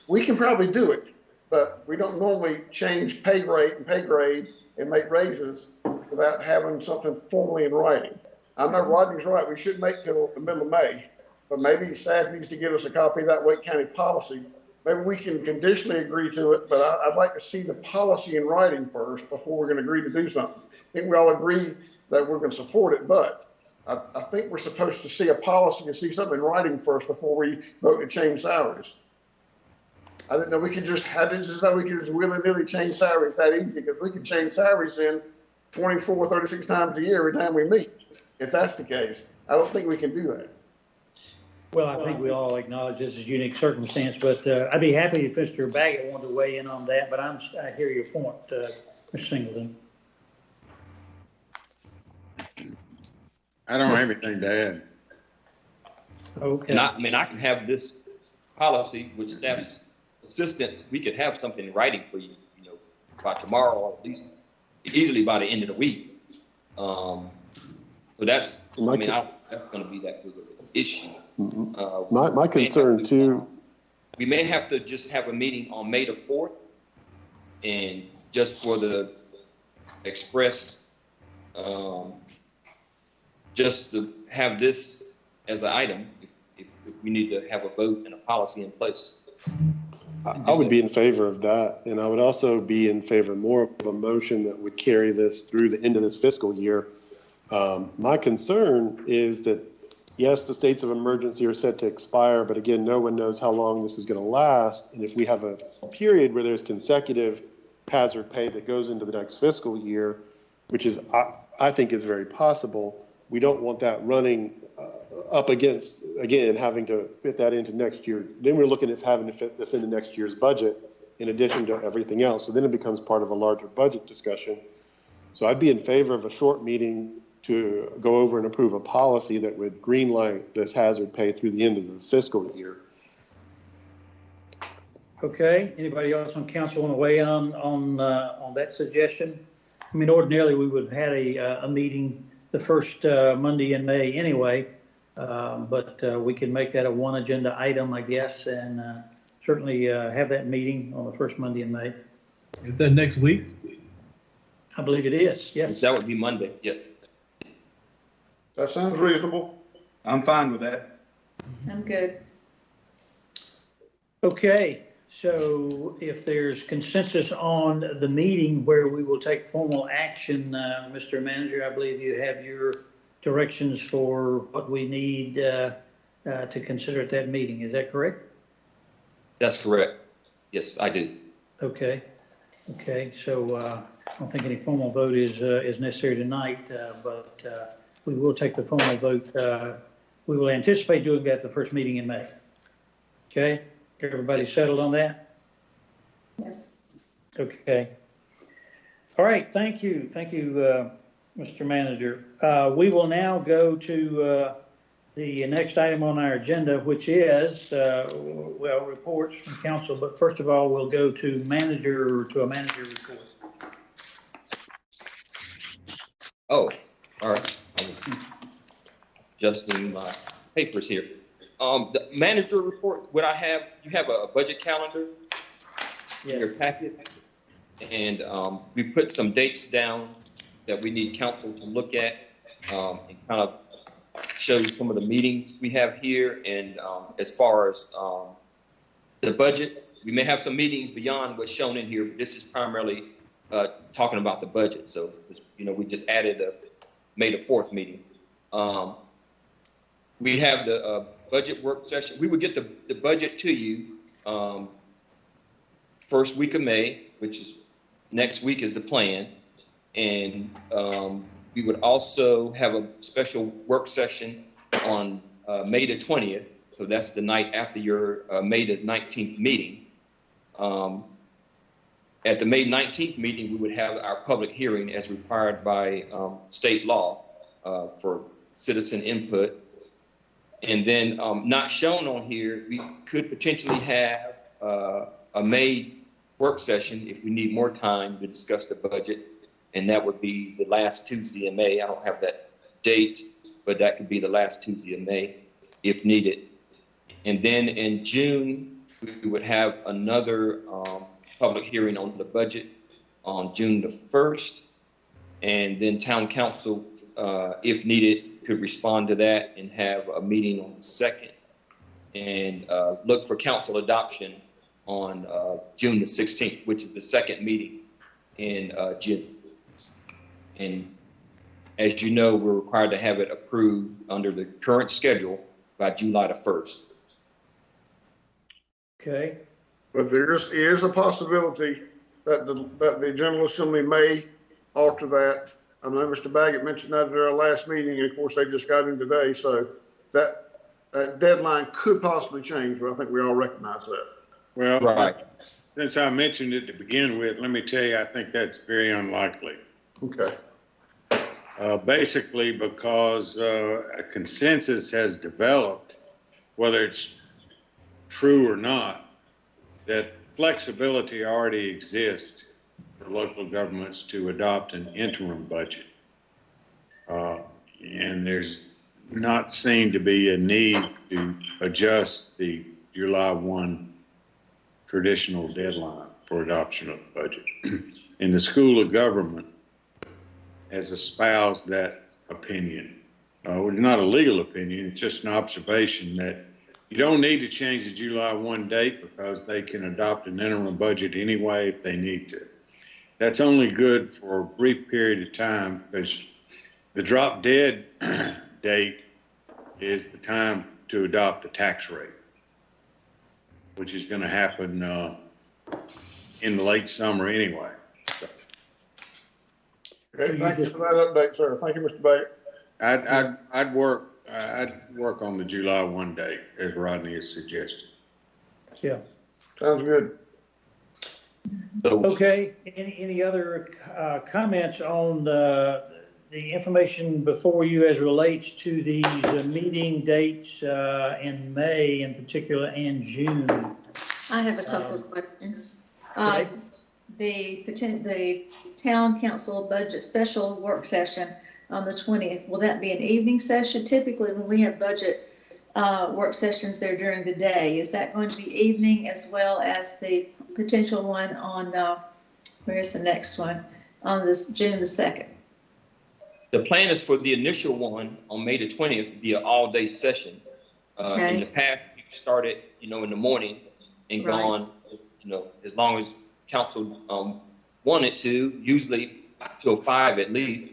We can probably do it, but we don't normally change pay rate and pay grade and make raises without having something formally in writing. I know Rodney's right. We shouldn't make till the middle of May, but maybe staff needs to give us a copy of that Wake County policy maybe we can conditionally agree to it, but I'd like to see the policy in writing first before we're going to agree to do something. I think we all agree that we're going to support it, but I think we're supposed to see a policy and see something in writing first before we vote to change salaries. I didn't know we could just, I didn't just know we could just willy-nilly change salaries that easy, because we can change salaries in 24, 36 times a year every time we meet. If that's the case, I don't think we can do that. Well, I think we all acknowledge this is a unique circumstance, but I'd be happy if Mr. Baggett wanted to weigh in on that, but I hear your point, Mr. Singleton. I don't have anything to add. Okay. And I can have this policy with staff's assistant. We could have something in writing for you, by tomorrow, or at least easily by the end of the week. So that's, that's going to be that big of an issue. My concern too. We may have to just have a meeting on May the 4th, and just for the express, just to have this as an item, if we need to have a vote and a policy in place. I would be in favor of that, and I would also be in favor more of a motion that would carry this through the end of this fiscal year. My concern is that, yes, the states of emergency are set to expire, but again, no one knows how long this is going to last. And if we have a period where there's consecutive hazard pay that goes into the next fiscal year, which is, I think is very possible, we don't want that running up against, again, having to fit that into next year. Then we're looking at having to fit this into next year's budget in addition to everything else. So then it becomes part of a larger budget discussion. So I'd be in favor of a short meeting to go over and approve a policy that would greenlight this hazard pay through the end of the fiscal year. Okay. Anybody else on council want to weigh in on that suggestion? I mean, ordinarily we would have had a meeting the first Monday in May anyway, but we can make that a one agenda item, I guess, and certainly have that meeting on the first Monday in May. Is that next week? I believe it is, yes. That would be Monday, yep. That sounds reasonable. I'm fine with that. I'm good. Okay, so if there's consensus on the meeting where we will take formal action, Mr. Manager, I believe you have your directions for what we need to consider at that meeting. Is that correct? That's correct. Yes, I do. Okay. Okay, so I don't think any formal vote is necessary tonight, but we will take the formal vote. We will anticipate doing that at the first meeting in May. Okay, everybody settled on that? Yes. Okay. All right, thank you. Thank you, Mr. Manager. We will now go to the next item on our agenda, which is, reports from council. But first of all, we'll go to a manager report. Oh, all right. I'm adjusting my papers here. The manager report, what I have, you have a budget calendar in your packet. And we put some dates down that we need council to look at and kind of show some of the meetings we have here. And as far as the budget, we may have some meetings beyond what's shown in here, but this is primarily talking about the budget. So, we just added a May the 4th meeting. We have the budget work session. We would get the budget to you first week of May, which is next week is the plan. And we would also have a special work session on May the 20th. So that's the night after your May the 19th meeting. At the May 19th meeting, we would have our public hearing as required by state law for citizen input. And then not shown on here, we could potentially have a May work session if we need more time to discuss the budget. And that would be the last Tuesday in May. I don't have that date, but that could be the last Tuesday in May if needed. And then in June, we would have another public hearing on the budget on June the 1st. And then town council, if needed, could respond to that and have a meeting on the 2nd and look for council adoption on June the 16th, which is the second meeting in June. And as you know, we're required to have it approved under the current schedule by July the 1st. Okay. But there is a possibility that the General Assembly may alter that. I know Mr. Baggett mentioned that at our last meeting, and of course, they just got in today, so that deadline could possibly change, but I think we all recognize that. Well, Right. since I mentioned it to begin with, let me tell you, I think that's very unlikely. Okay. Basically because a consensus has developed, whether it's true or not, that flexibility already exists for local governments to adopt an interim budget. And there's not seen to be a need to adjust the July 1 traditional deadline for adoption of the budget. And the School of Government has espoused that opinion. It's not a legal opinion, it's just an observation that you don't need to change the July 1 date because they can adopt an interim budget anyway if they need to. That's only good for a brief period of time because the drop dead date is the time to adopt the tax rate, which is going to happen in the late summer anyway. So. Okay, thank you for that update, sir. Thank you, Mr. Baggett. I'd work on the July 1 date as Rodney has suggested. Yeah. Sounds good. Okay. Any other comments on the information before you as relates to these meeting dates in May in particular and June? I have a couple of questions. Okay. The town council budget special work session on the 20th, will that be an evening session? Typically, when we have budget work sessions there during the day, is that going to be evening as well as the potential one on, where's the next one? On this June the 2nd? The plan is for the initial one on May the 20th to be an all-day session. Okay. In the past, we started, in the morning and Right. gone, as long as council wanted to, usually till 5 at least,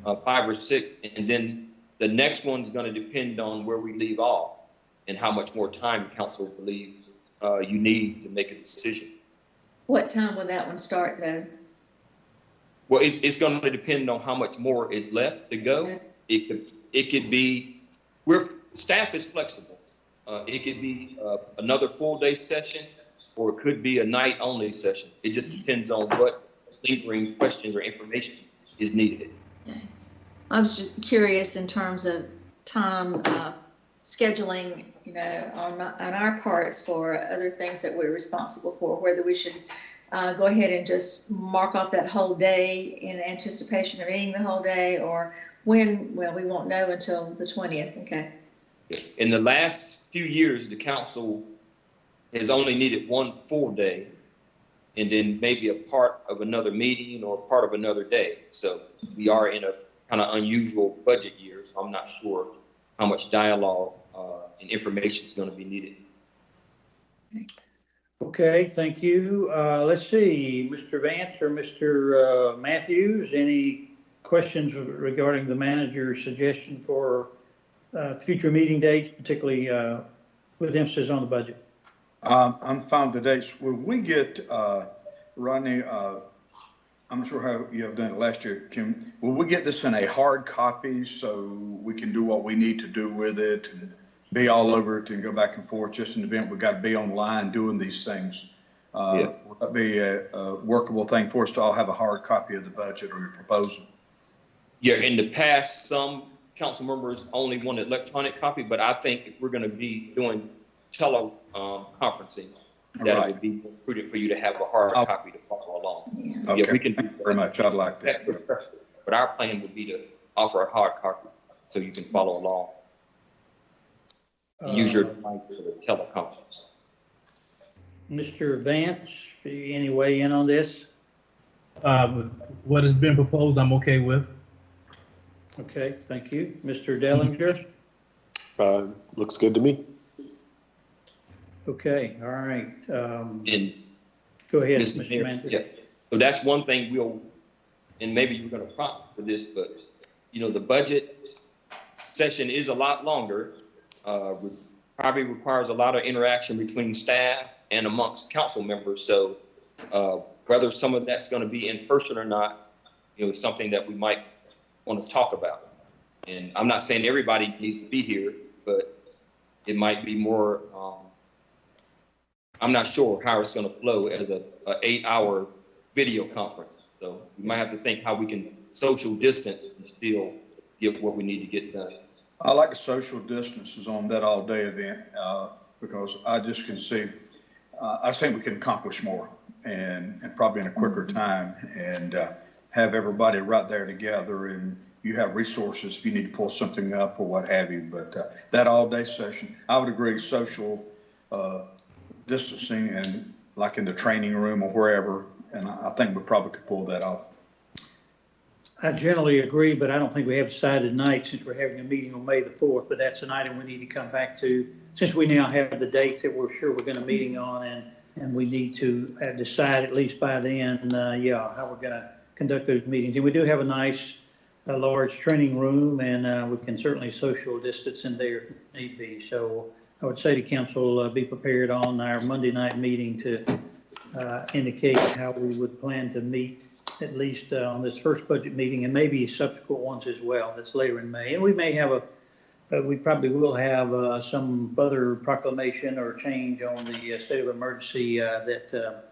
5 or 6. And then the next one's going to depend on where we leave off and how much more time council believes you need to make a decision. What time will that one start though? Well, it's going to depend on how much more is left to go. Okay. It could be, staff is flexible. It could be another full day session, or it could be a night only session. It just depends on what lingering questions or information is needed. Okay. I was just curious in terms of time scheduling, on our parts for other things that we're responsible for, whether we should go ahead and just mark off that whole day in anticipation of eating the whole day, or when, well, we won't know until the 20th. Okay. In the last few years, the council has only needed one full day and then maybe a part of another meeting or part of another day. So we are in a kind of unusual budget year, so I'm not sure how much dialogue and information is going to be needed. Okay, thank you. Let's see, Mr. Vance or Mr. Matthews, any questions regarding the manager's suggestion for future meeting dates, particularly with emphasis on the budget? I'm fine with the dates. When we get, Rodney, I'm not sure how you have done it last year. Will we get this in a hard copy so we can do what we need to do with it and be all over it and go back and forth? Just in the event we've got to be online doing these things. Yeah. Will that be a workable thing for us to all have a hard copy of the budget or a proposal? Yeah, in the past, some council members only want an electronic copy, but I think if we're going to be doing teleconferencing, that Right. it would be prudent for you to have a hard copy to follow along. Yeah. Okay. Yeah, we can do Thank you very much. I'd like that. But our plan would be to offer a hard copy so you can follow along. Use your device for the teleconference. Mr. Vance, any weigh in on this? What has been proposed, I'm okay with. Okay, thank you. Mr. Dellinger? Looks good to me. Okay, all right. And Go ahead, Mr. Mr. Mayor, Manager. yeah. So that's one thing and maybe you're going to prompt for this, but the budget session is a lot longer. Probably requires a lot of interaction between staff and amongst council members. So whether some of that's going to be in person or not, is something that we might want to talk about. And I'm not saying everybody needs to be here, but it might be more. I'm not sure how it's going to flow as a 8-hour video conference. So we might have to think how we can social distance and still get what we need to get done. I like the social distances on that all-day event because I just can see, I think we can accomplish more and probably in a quicker time and have everybody right there together, and you have resources if you need to pull something up or what have you. But that all-day session, I would agree, social distancing and like in the training room or wherever, and I think we probably could pull that off. I generally agree, but I don't think we have decided tonight since we're having a meeting on May the 4th, but that's an item we need to come back to since we now have the dates that we're sure we're going to meeting on, and we need to decide at least by then, how we're going to conduct those meetings. And we do have a nice, large training room, and we can certainly social distance in there if need be. So I would say to council, be prepared on our Monday night meeting to indicate how we would plan to meet at least on this first budget meeting, and maybe subsequent ones as well. That's later in May. And we may have we probably will have some further proclamation or change on the state of emergency that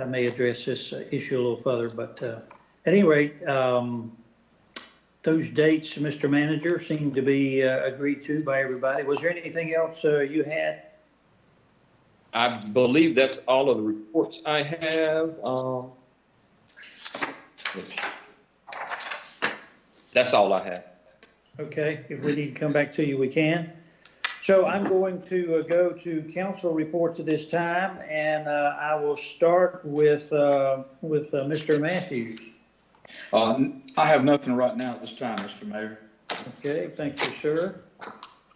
may address this issue a little further. But at any rate, those dates, Mr. Manager, seem to be agreed to by everybody. Was there anything else you had? I believe that's all of the reports I have. That's all I have. Okay, if we need to come back to you, we can. So I'm going to go to council reports at this time, and I will start with Mr. Matthews. I have nothing right now at this time, Mr. Mayor. Okay, thank you, sir.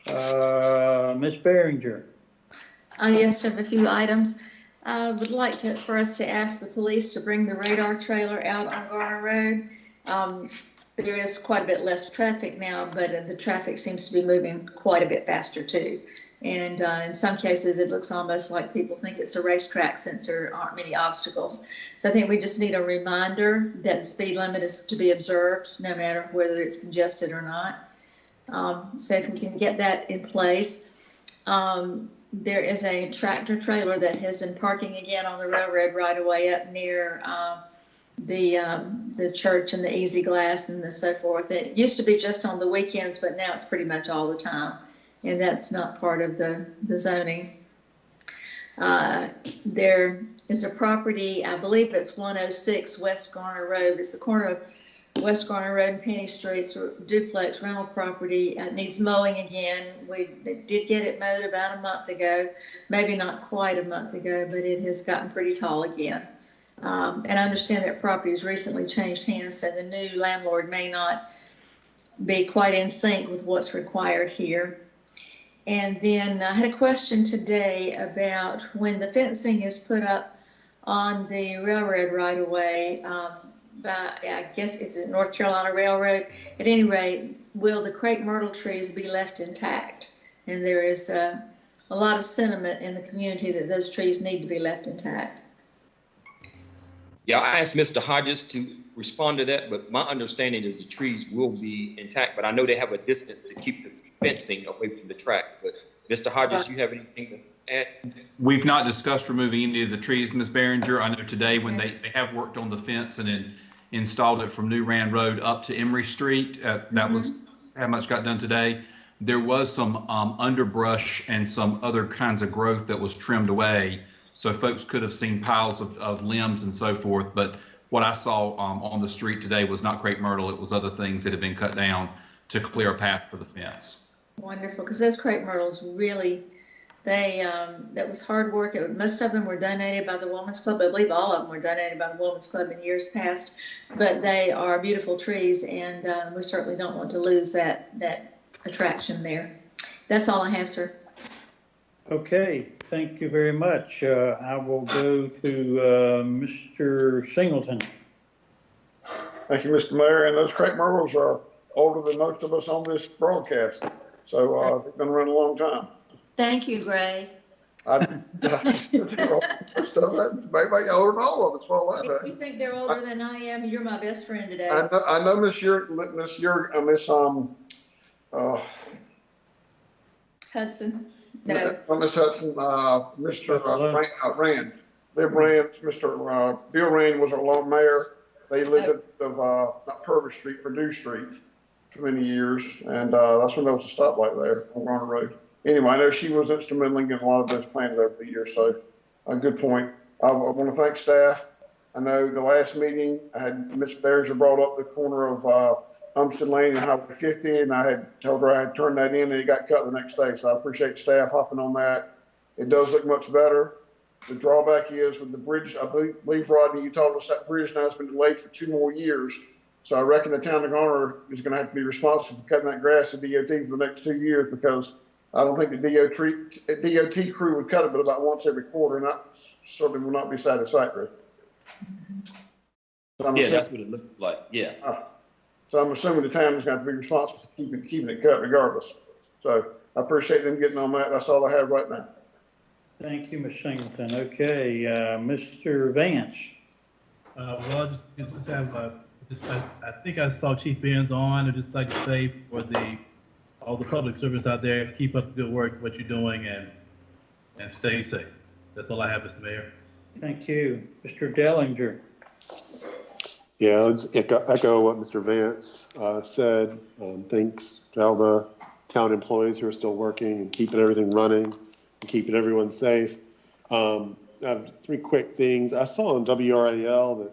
Ms. Behringer. Yes, I have a few items. I would like for us to ask the police to bring the radar trailer out on Garner Road. There is quite a bit less traffic now, but the traffic seems to be moving quite a bit faster too. And in some cases, it looks almost like people think it's a racetrack since there aren't many obstacles. So I think we just need a reminder that the speed limit is to be observed, no matter whether it's congested or not. So if we can get that in place. There is a tractor trailer that has been parking again on the railroad right away up near the church and the Easy Glass and so forth. And it used to be just on the weekends, but now it's pretty much all the time. And that's not part of the zoning. There is a property, I believe it's 106 West Garner Road. It's the corner of West Garner Road and Penny Streets, duplex rental property. Needs mowing again. We did get it mowed about a month ago, maybe not quite a month ago, but it has gotten pretty tall again. And I understand that property has recently changed hands, so the new landlord may not be quite in sync with what's required here. And then I had a question today about when the fencing is put up on the railroad right away, I guess it's the North Carolina Railroad. At any rate, will the crepe myrtle trees be left intact? And there is a lot of sentiment in the community that those trees need to be left intact. Yeah, I asked Mr. Hodges to respond to that, but my understanding is the trees will be intact, but I know they have a distance to keep the fencing away from the track. But Mr. Hodges, you have anything to add? We've not discussed removing any of the trees, Ms. Behringer. I know today when they have worked on the fence and then installed it from New Rand Road up to Emory Street, that was how much got done today. There was some underbrush and some other kinds of growth that was trimmed away. So folks could have seen piles of limbs and so forth. But what I saw on the street today was not crepe myrtle. It was other things that had been cut down to clear a path for the fence. Wonderful, because those crepe myrtles really, that was hard work. Most of them were donated by the Women's Club. I believe all of them were donated by the Women's Club in years past. But they are beautiful trees, and we certainly don't want to lose that attraction there. That's all I have, sir. Okay, thank you very much. I will go to Mr. Singleton. Thank you, Mr. Mayor. And those crepe myrtles are older than most of us on this broadcast. So they've been around a long time. Thank you, Gray. Maybe older than all of us. Well, If you think they're older than I am, you're my best friend today. I know Miss Hudson. No. Miss Hudson, Mr. Rand. Their Rand, Mr. Bill Rand was our long mayor. They lived at not Purvis Street, Purdue Street for many years, and that's when there was a stoplight there on Garner Road. Anyway, I know she was instrumental in getting a lot of those planned over the years, so a good point. I want to thank staff. I know the last meeting, I had Ms. Behringer brought up the corner of Umstead Lane and Highway 50, and I had told her I had turned that in, and it got cut the next day. So I appreciate staff hopping on that. It does look much better. The drawback is with the bridge, I believe, Rodney, you told us that bridge now has been delayed for 2 more years. So I reckon the town of Garner is going to have to be responsible for cutting that grass at DOT for the next 2 years, because I don't think the DOT crew would cut it but about once every quarter, and that certainly will not be satisfactory. So Yeah, that's what it looks like. Yeah. So I'm assuming the town is going to have to be responsible for keeping it cut regardless. So I appreciate them getting on that. That's all I have right now. Thank you, Ms. Singleton. Okay, Mr. Vance. Well, I think I saw Chief Benz on. I'd just like to say for all the public servants out there, keep up the good work, what you're doing, and stay safe. That's all I have, Mr. Mayor. Thank you. Mr. Dellinger. Yeah, let's echo what Mr. Vance said. Thanks to all the town employees who are still working and keeping everything running and keeping everyone safe. I have 3 quick things. I saw on WRAL that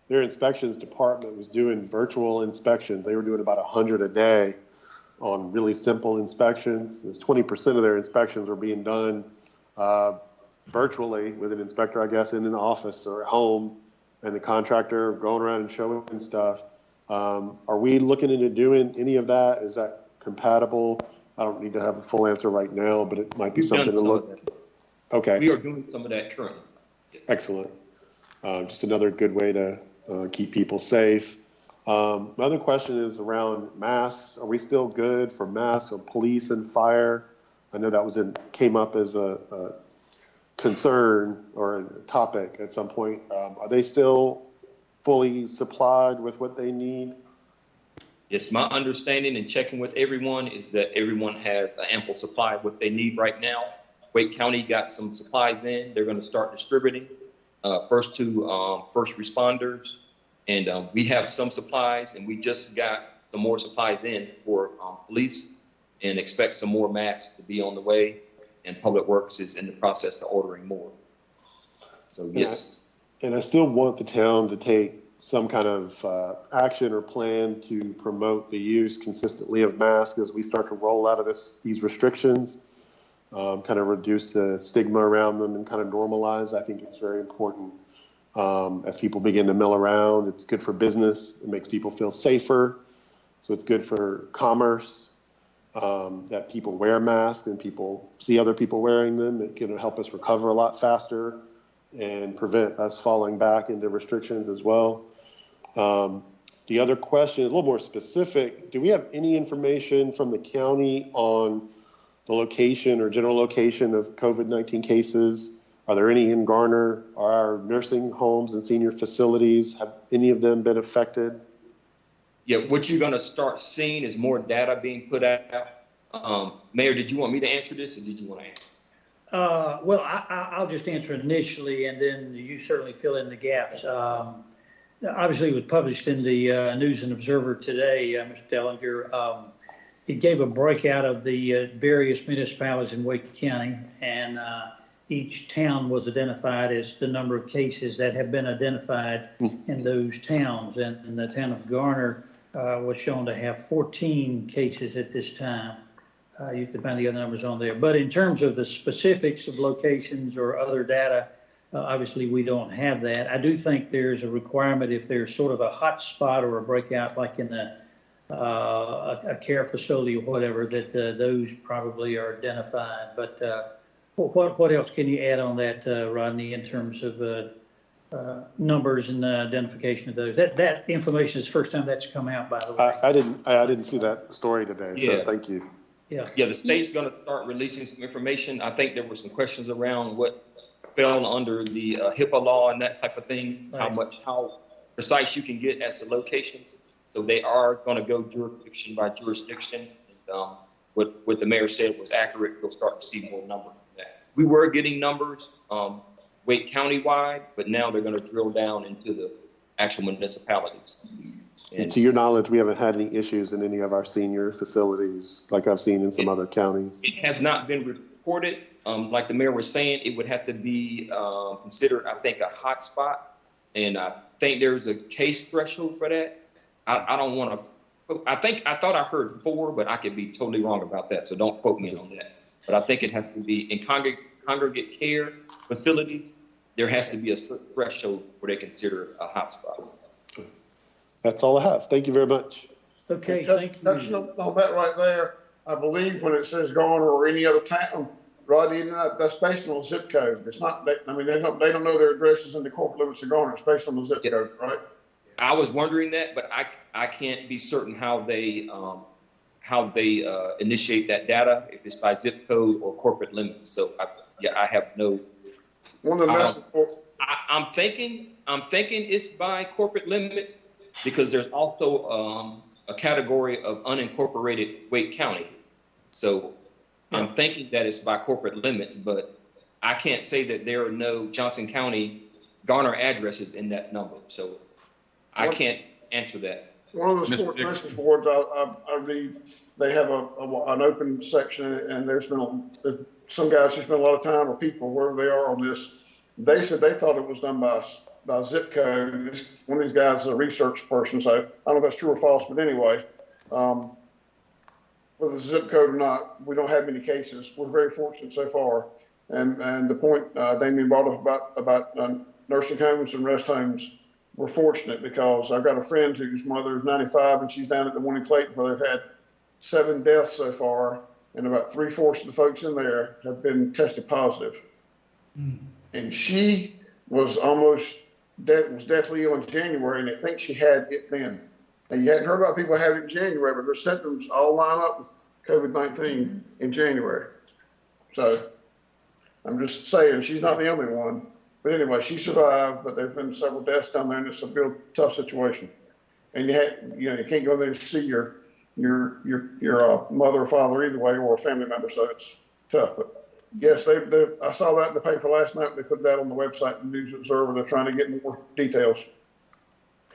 their inspections department was doing virtual inspections. They were doing about 100 a day on really simple inspections. 20% of their inspections were being done virtually with an inspector, I guess, in an office or at home, and the contractor going around and showing stuff. Are we looking into doing any of that? Is that compatible? I don't need to have a full answer right now, but it might be something to look. Okay. We are doing some of that currently. Excellent. Just another good way to keep people safe. My other question is around masks. Are we still good for masks or police and fire? I know that came up as a concern or a topic at some point. Are they still fully supplied with what they need? Yes, my understanding and checking with everyone is that everyone has an ample supply of what they need right now. Wake County got some supplies in. They're going to start distributing first to first responders. And we have some supplies, and we just got some more supplies in for police, and expect some more masks to be on the way. And Public Works is in the process of ordering more. So, yes. And I still want the town to take some kind of action or plan to promote the use consistently of masks as we start to roll out of these restrictions, kind of reduce the stigma around them and kind of normalize. I think it's very important as people begin to mill around. It's good for business. It makes people feel safer. So it's good for commerce that people wear masks and people see other people wearing them. It can help us recover a lot faster and prevent us falling back into restrictions as well. The other question is a little more specific. Do we have any information from the county on the location or general location of COVID-19 cases? Are there any in Garner? Are our nursing homes and senior facilities, have any of them been affected? Yeah, what you're going to start seeing is more data being put out. Mayor, did you want me to answer this, or did you want to answer? Well, I'll just answer initially, and then you certainly fill in the gaps. Obviously, it was published in the News and Observer today, Mr. Dellinger. It gave a breakout of the various municipalities in Wake County, and each town was identified as the number of cases that have been identified in those towns. And the town of Garner was shown to have 14 cases at this time. You can find the other numbers on there. But in terms of the specifics of locations or other data, obviously we don't have that. I do think there's a requirement if there's sort of a hot spot or a breakout like in a care facility or whatever, that those probably are identified. But What else can you add on that, Rodney, in terms of numbers and identification of those? That information is the first time that's come out, by the way. I didn't see that story today, so Yeah. thank you. Yeah. Yeah, the state's going to start releasing some information. I think there were some questions around what fell under the HIPAA law and that type of thing, Right. how precise you can get as to locations. So they are going to go jurisdiction by jurisdiction. And what the mayor said was accurate. We'll start to see more numbers on that. We were getting numbers Wake County wide, but now they're going to drill down into the actual municipalities. And to your knowledge, we haven't had any issues in any of our senior facilities like I've seen in some other counties. It has not been reported. Like the mayor was saying, it would have to be considered, I think, a hot spot. And I think there's a case threshold for that. I don't want to, I thought I heard 4, but I could be totally wrong about that. So don't quote me on that. But I think it has to be in congregate care facility. There has to be a certain threshold where they consider a hot spot. That's all I have. Thank you very much. Okay, thank you. Touching on that right there, I believe when it says Garner or any other town, Rodney, that's based on a zip code. It's not, they don't know their addresses in the corporate limits of Garner. It's based on the zip code, right? I was wondering that, but I can't be certain how they initiate that data, if it's by zip code or corporate limits. So I have no. One of the messages. I'm thinking it's by corporate limits because there's also a category of unincorporated Wake County. So I'm thinking that it's by corporate limits, but I can't say that there are no Johnson County Garner addresses in that number. So I can't answer that. One of the sports message boards I read, they have an open section, and there's some guys who spend a lot of time, or people, wherever they are on this. They said they thought it was done by zip code. One of these guys is a research person, so I don't know if that's true or false, but anyway, whether it's zip code or not, we don't have many cases. We're very fortunate so far. And the point Damien brought up about nursing homes and rest homes, we're fortunate because I've got a friend whose mother is 95 and she's down at the one in Clayton where they've had 7 deaths so far, and about 3/4 of the folks in there have been tested positive. And she was deathly ill in January, and they think she had it then. And you hadn't heard about people having it in January, but their symptoms all line up with COVID-19 in January. So I'm just saying she's not the only one. But anyway, she survived, but there's been several deaths down there, and it's a real tough situation. And you can't go there to see your mother or father either way, or a family member, so it's tough. But yes, I saw that in the paper last night. They put that on the website, the News Observer. They're trying to get more details.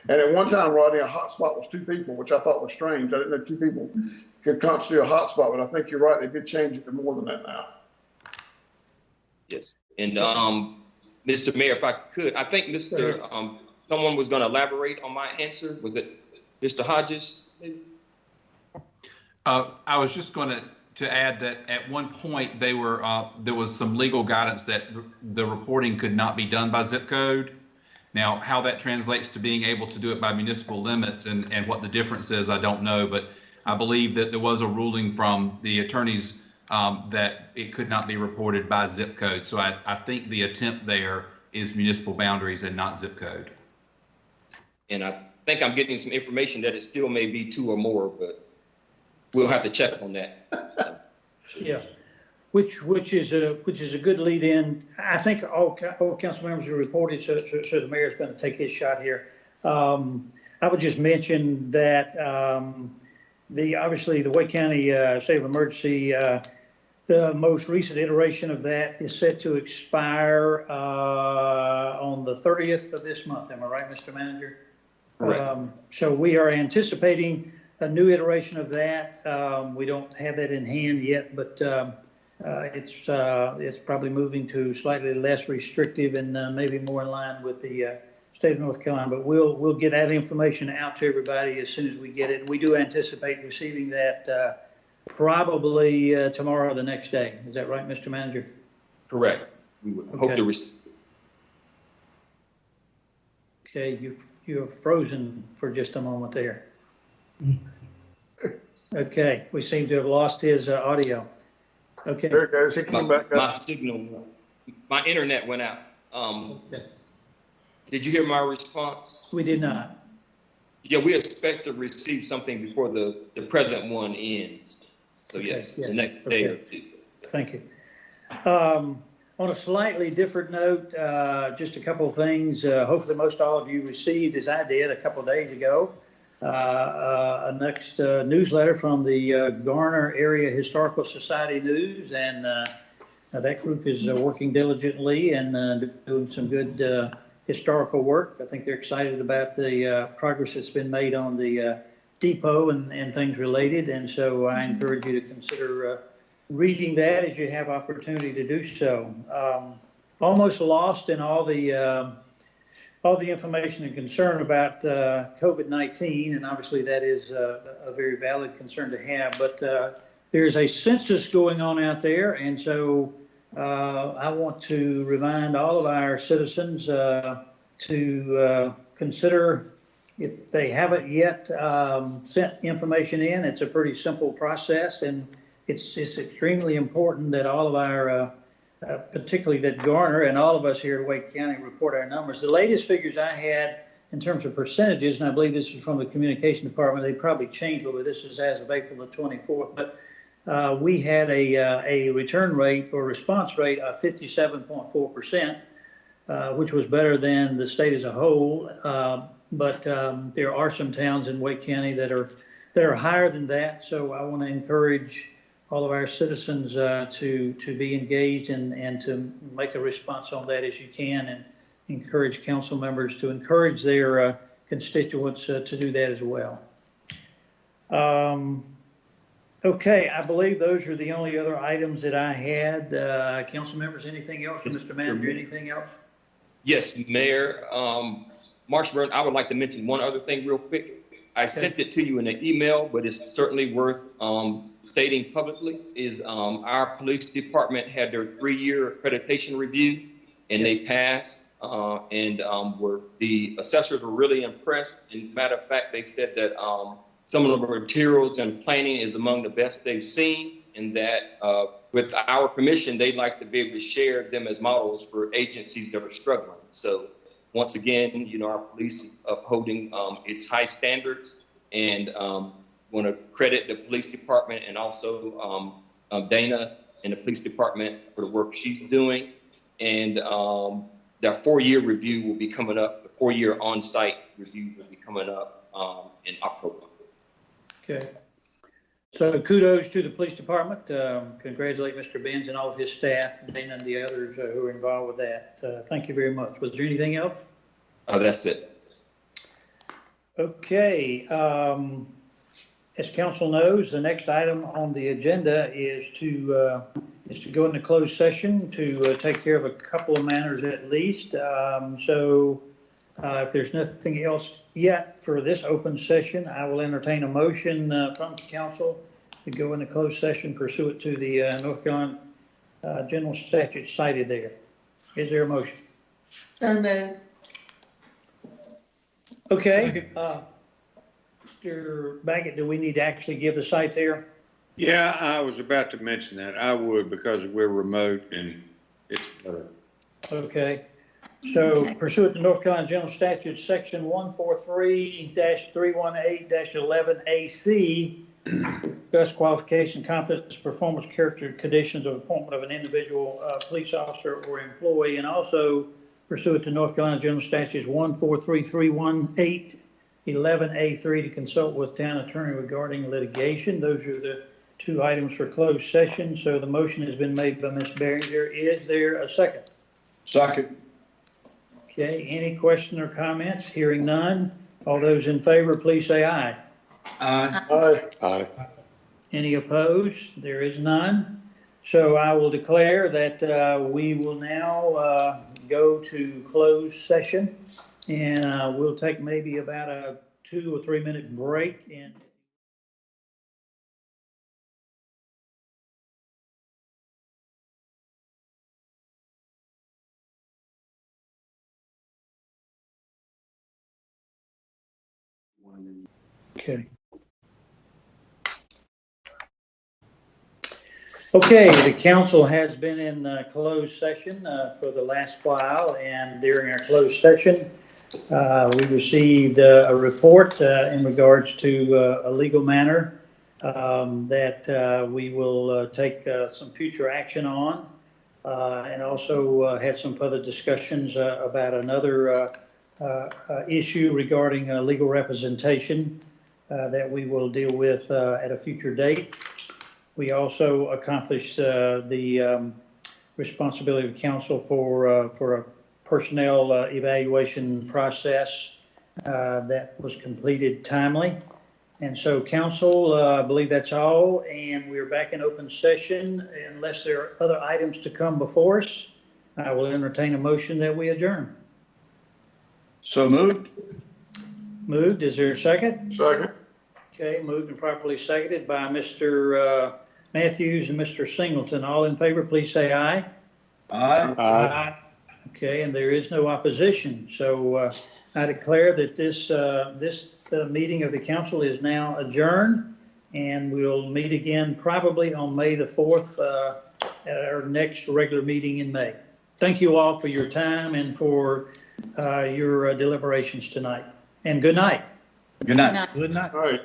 And at one time, Rodney, a hotspot was 2 people, which I thought was strange. I didn't know 2 people could constitute a hotspot, but I think you're right. They did change it to more than that now. Yes. And Mr. Mayor, if I could, I think someone was going to elaborate on my answer. Was it Mr. Hodges? I was just going to add that at one point there was some legal guidance that the reporting could not be done by zip code. Now, how that translates to being able to do it by municipal limits and what the difference is, I don't know. But I believe that there was a ruling from the attorneys that it could not be reported by zip code. So I think the attempt there is municipal boundaries and not zip code. And I think I'm getting some information that it still may be 2 or more, but we'll have to check on that. Yeah, which is a good lead in. I think all council members have reported, so the mayor's going to take his shot here. I would just mention that obviously the Wake County state of emergency, the most recent iteration of that is set to expire on the 30th of this month. Am I right, Mr. Manager? Correct. So we are anticipating a new iteration of that. We don't have that in hand yet, but it's probably moving to slightly less restrictive and maybe more in line with the state of North Carolina. But we'll get that information out to everybody as soon as we get it. We do anticipate receiving that probably tomorrow or the next day. Is that right, Mr. Manager? Correct. We would hope to receive. Okay, you're frozen for just a moment there. Okay, we seem to have lost his audio. Okay. There it goes. He came back My up. signal, my internet went out. Okay. Did you hear my response? We did not. Yeah, we expect to receive something before the present one ends. So Okay, yes, yeah, the next day or okay. two. Thank you. On a slightly different note, just a couple of things. Hopefully most all of you received, as I did a couple of days ago, a next newsletter from the Garner Area Historical Society News. And that group is working diligently and doing some good historical work. I think they're excited about the progress that's been made on the depot and things related. And so I encourage you to consider reading that as you have opportunity to do so. Almost lost in all the information and concern about COVID-19, and obviously that is a very valid concern to have, but there's a census going on out there, and so I want to remind all of our citizens to consider, if they haven't yet sent information in, it's a pretty simple process, and it's extremely important that all of our, particularly that Garner and all of us here at Wake County report our numbers. The latest figures I had in terms of percentages, and I believe this is from the communication department, they probably changed a little bit. This is as of April the 24th, but we had a return rate or response rate of 57.4%, which was better than the state as a whole. But there are some towns in Wake County that are higher than that. So I want to encourage all of our citizens to be engaged and to make a response on that as you can, and encourage council members to encourage their constituents to do that as well. Okay, I believe those are the only other items that I had. Council members, anything else? Or Mr. Manager, anything else? Yes, Mayor, Marshburn, I would like to mention one other thing real quick. I sent it to you in an email, but it's certainly worth stating publicly, is our police department had their 3-year accreditation review, and they passed, and the assessors were really impressed. And matter of fact, they said that some of the materials and planning is among the best they've seen, and that with our permission, they'd like to be able to share them as models for agencies that are struggling. So once again, you know, our police upholding its high standards, and want to credit the police department and also Dana and the police department for the work she's doing. And their 4-year review will be coming up. The 4-year on-site review will be coming up in October. Okay. So kudos to the police department. Congratulate Mr. Benz and all of his staff, Dana and the others who are involved with that. Thank you very much. Was there anything else? That's it. Okay. As council knows, the next item on the agenda is to go into closed session to take care of a couple of matters at least. If there's nothing else yet for this open session, I will entertain a motion from council to go into closed session pursuant to the North Carolina general statute cited there. Is there a motion? So moved. Okay. Mr. Baggett, do we need to actually give the site there? Yeah, I was about to mention that. I would, because we're remote and it's better. Okay. So pursuant to North Carolina General Statute, Section 143-318-11AC, discuss qualification, competence, performance, character, conditions of appointment of an individual police officer or employee, and also pursuant to North Carolina General Statutes 143-318-11A3 to consult with town attorney regarding litigation. Those are the 2 items for closed session. So the motion has been made by Ms. Behringer. Is there a second? Second. Okay, any question or comments? Hearing none. All those in favor, please say aye. Aye. Aye. Any opposed? There is none. So I will declare that we will now go to closed session, and we'll take maybe about a 2 or 3 minute break. And okay. Okay, the council has been in closed session for the last while, and during our closed session, we received a report in regards to a legal matter that we will take some future action on, and also had some further discussions about another issue regarding legal representation that we will deal with at a future date. We also accomplished the responsibility of council for a personnel evaluation process that was completed timely. And so council, I believe that's all, and we're back in open session. Unless there are other items to come before us, I will entertain a motion that we adjourn. So moved. Moved, is there a second? Second. Okay, moved and properly seconded by Mr. Matthews and Mr. Singleton. All in favor, please say aye. Aye. Aye. Okay, and there is no opposition. So I declare that this meeting of the council is now adjourned, and we'll meet again probably on May the 4th at our next regular meeting in May. Thank you all for your time and for your deliberations tonight. And good night. Good night. Good night. All right.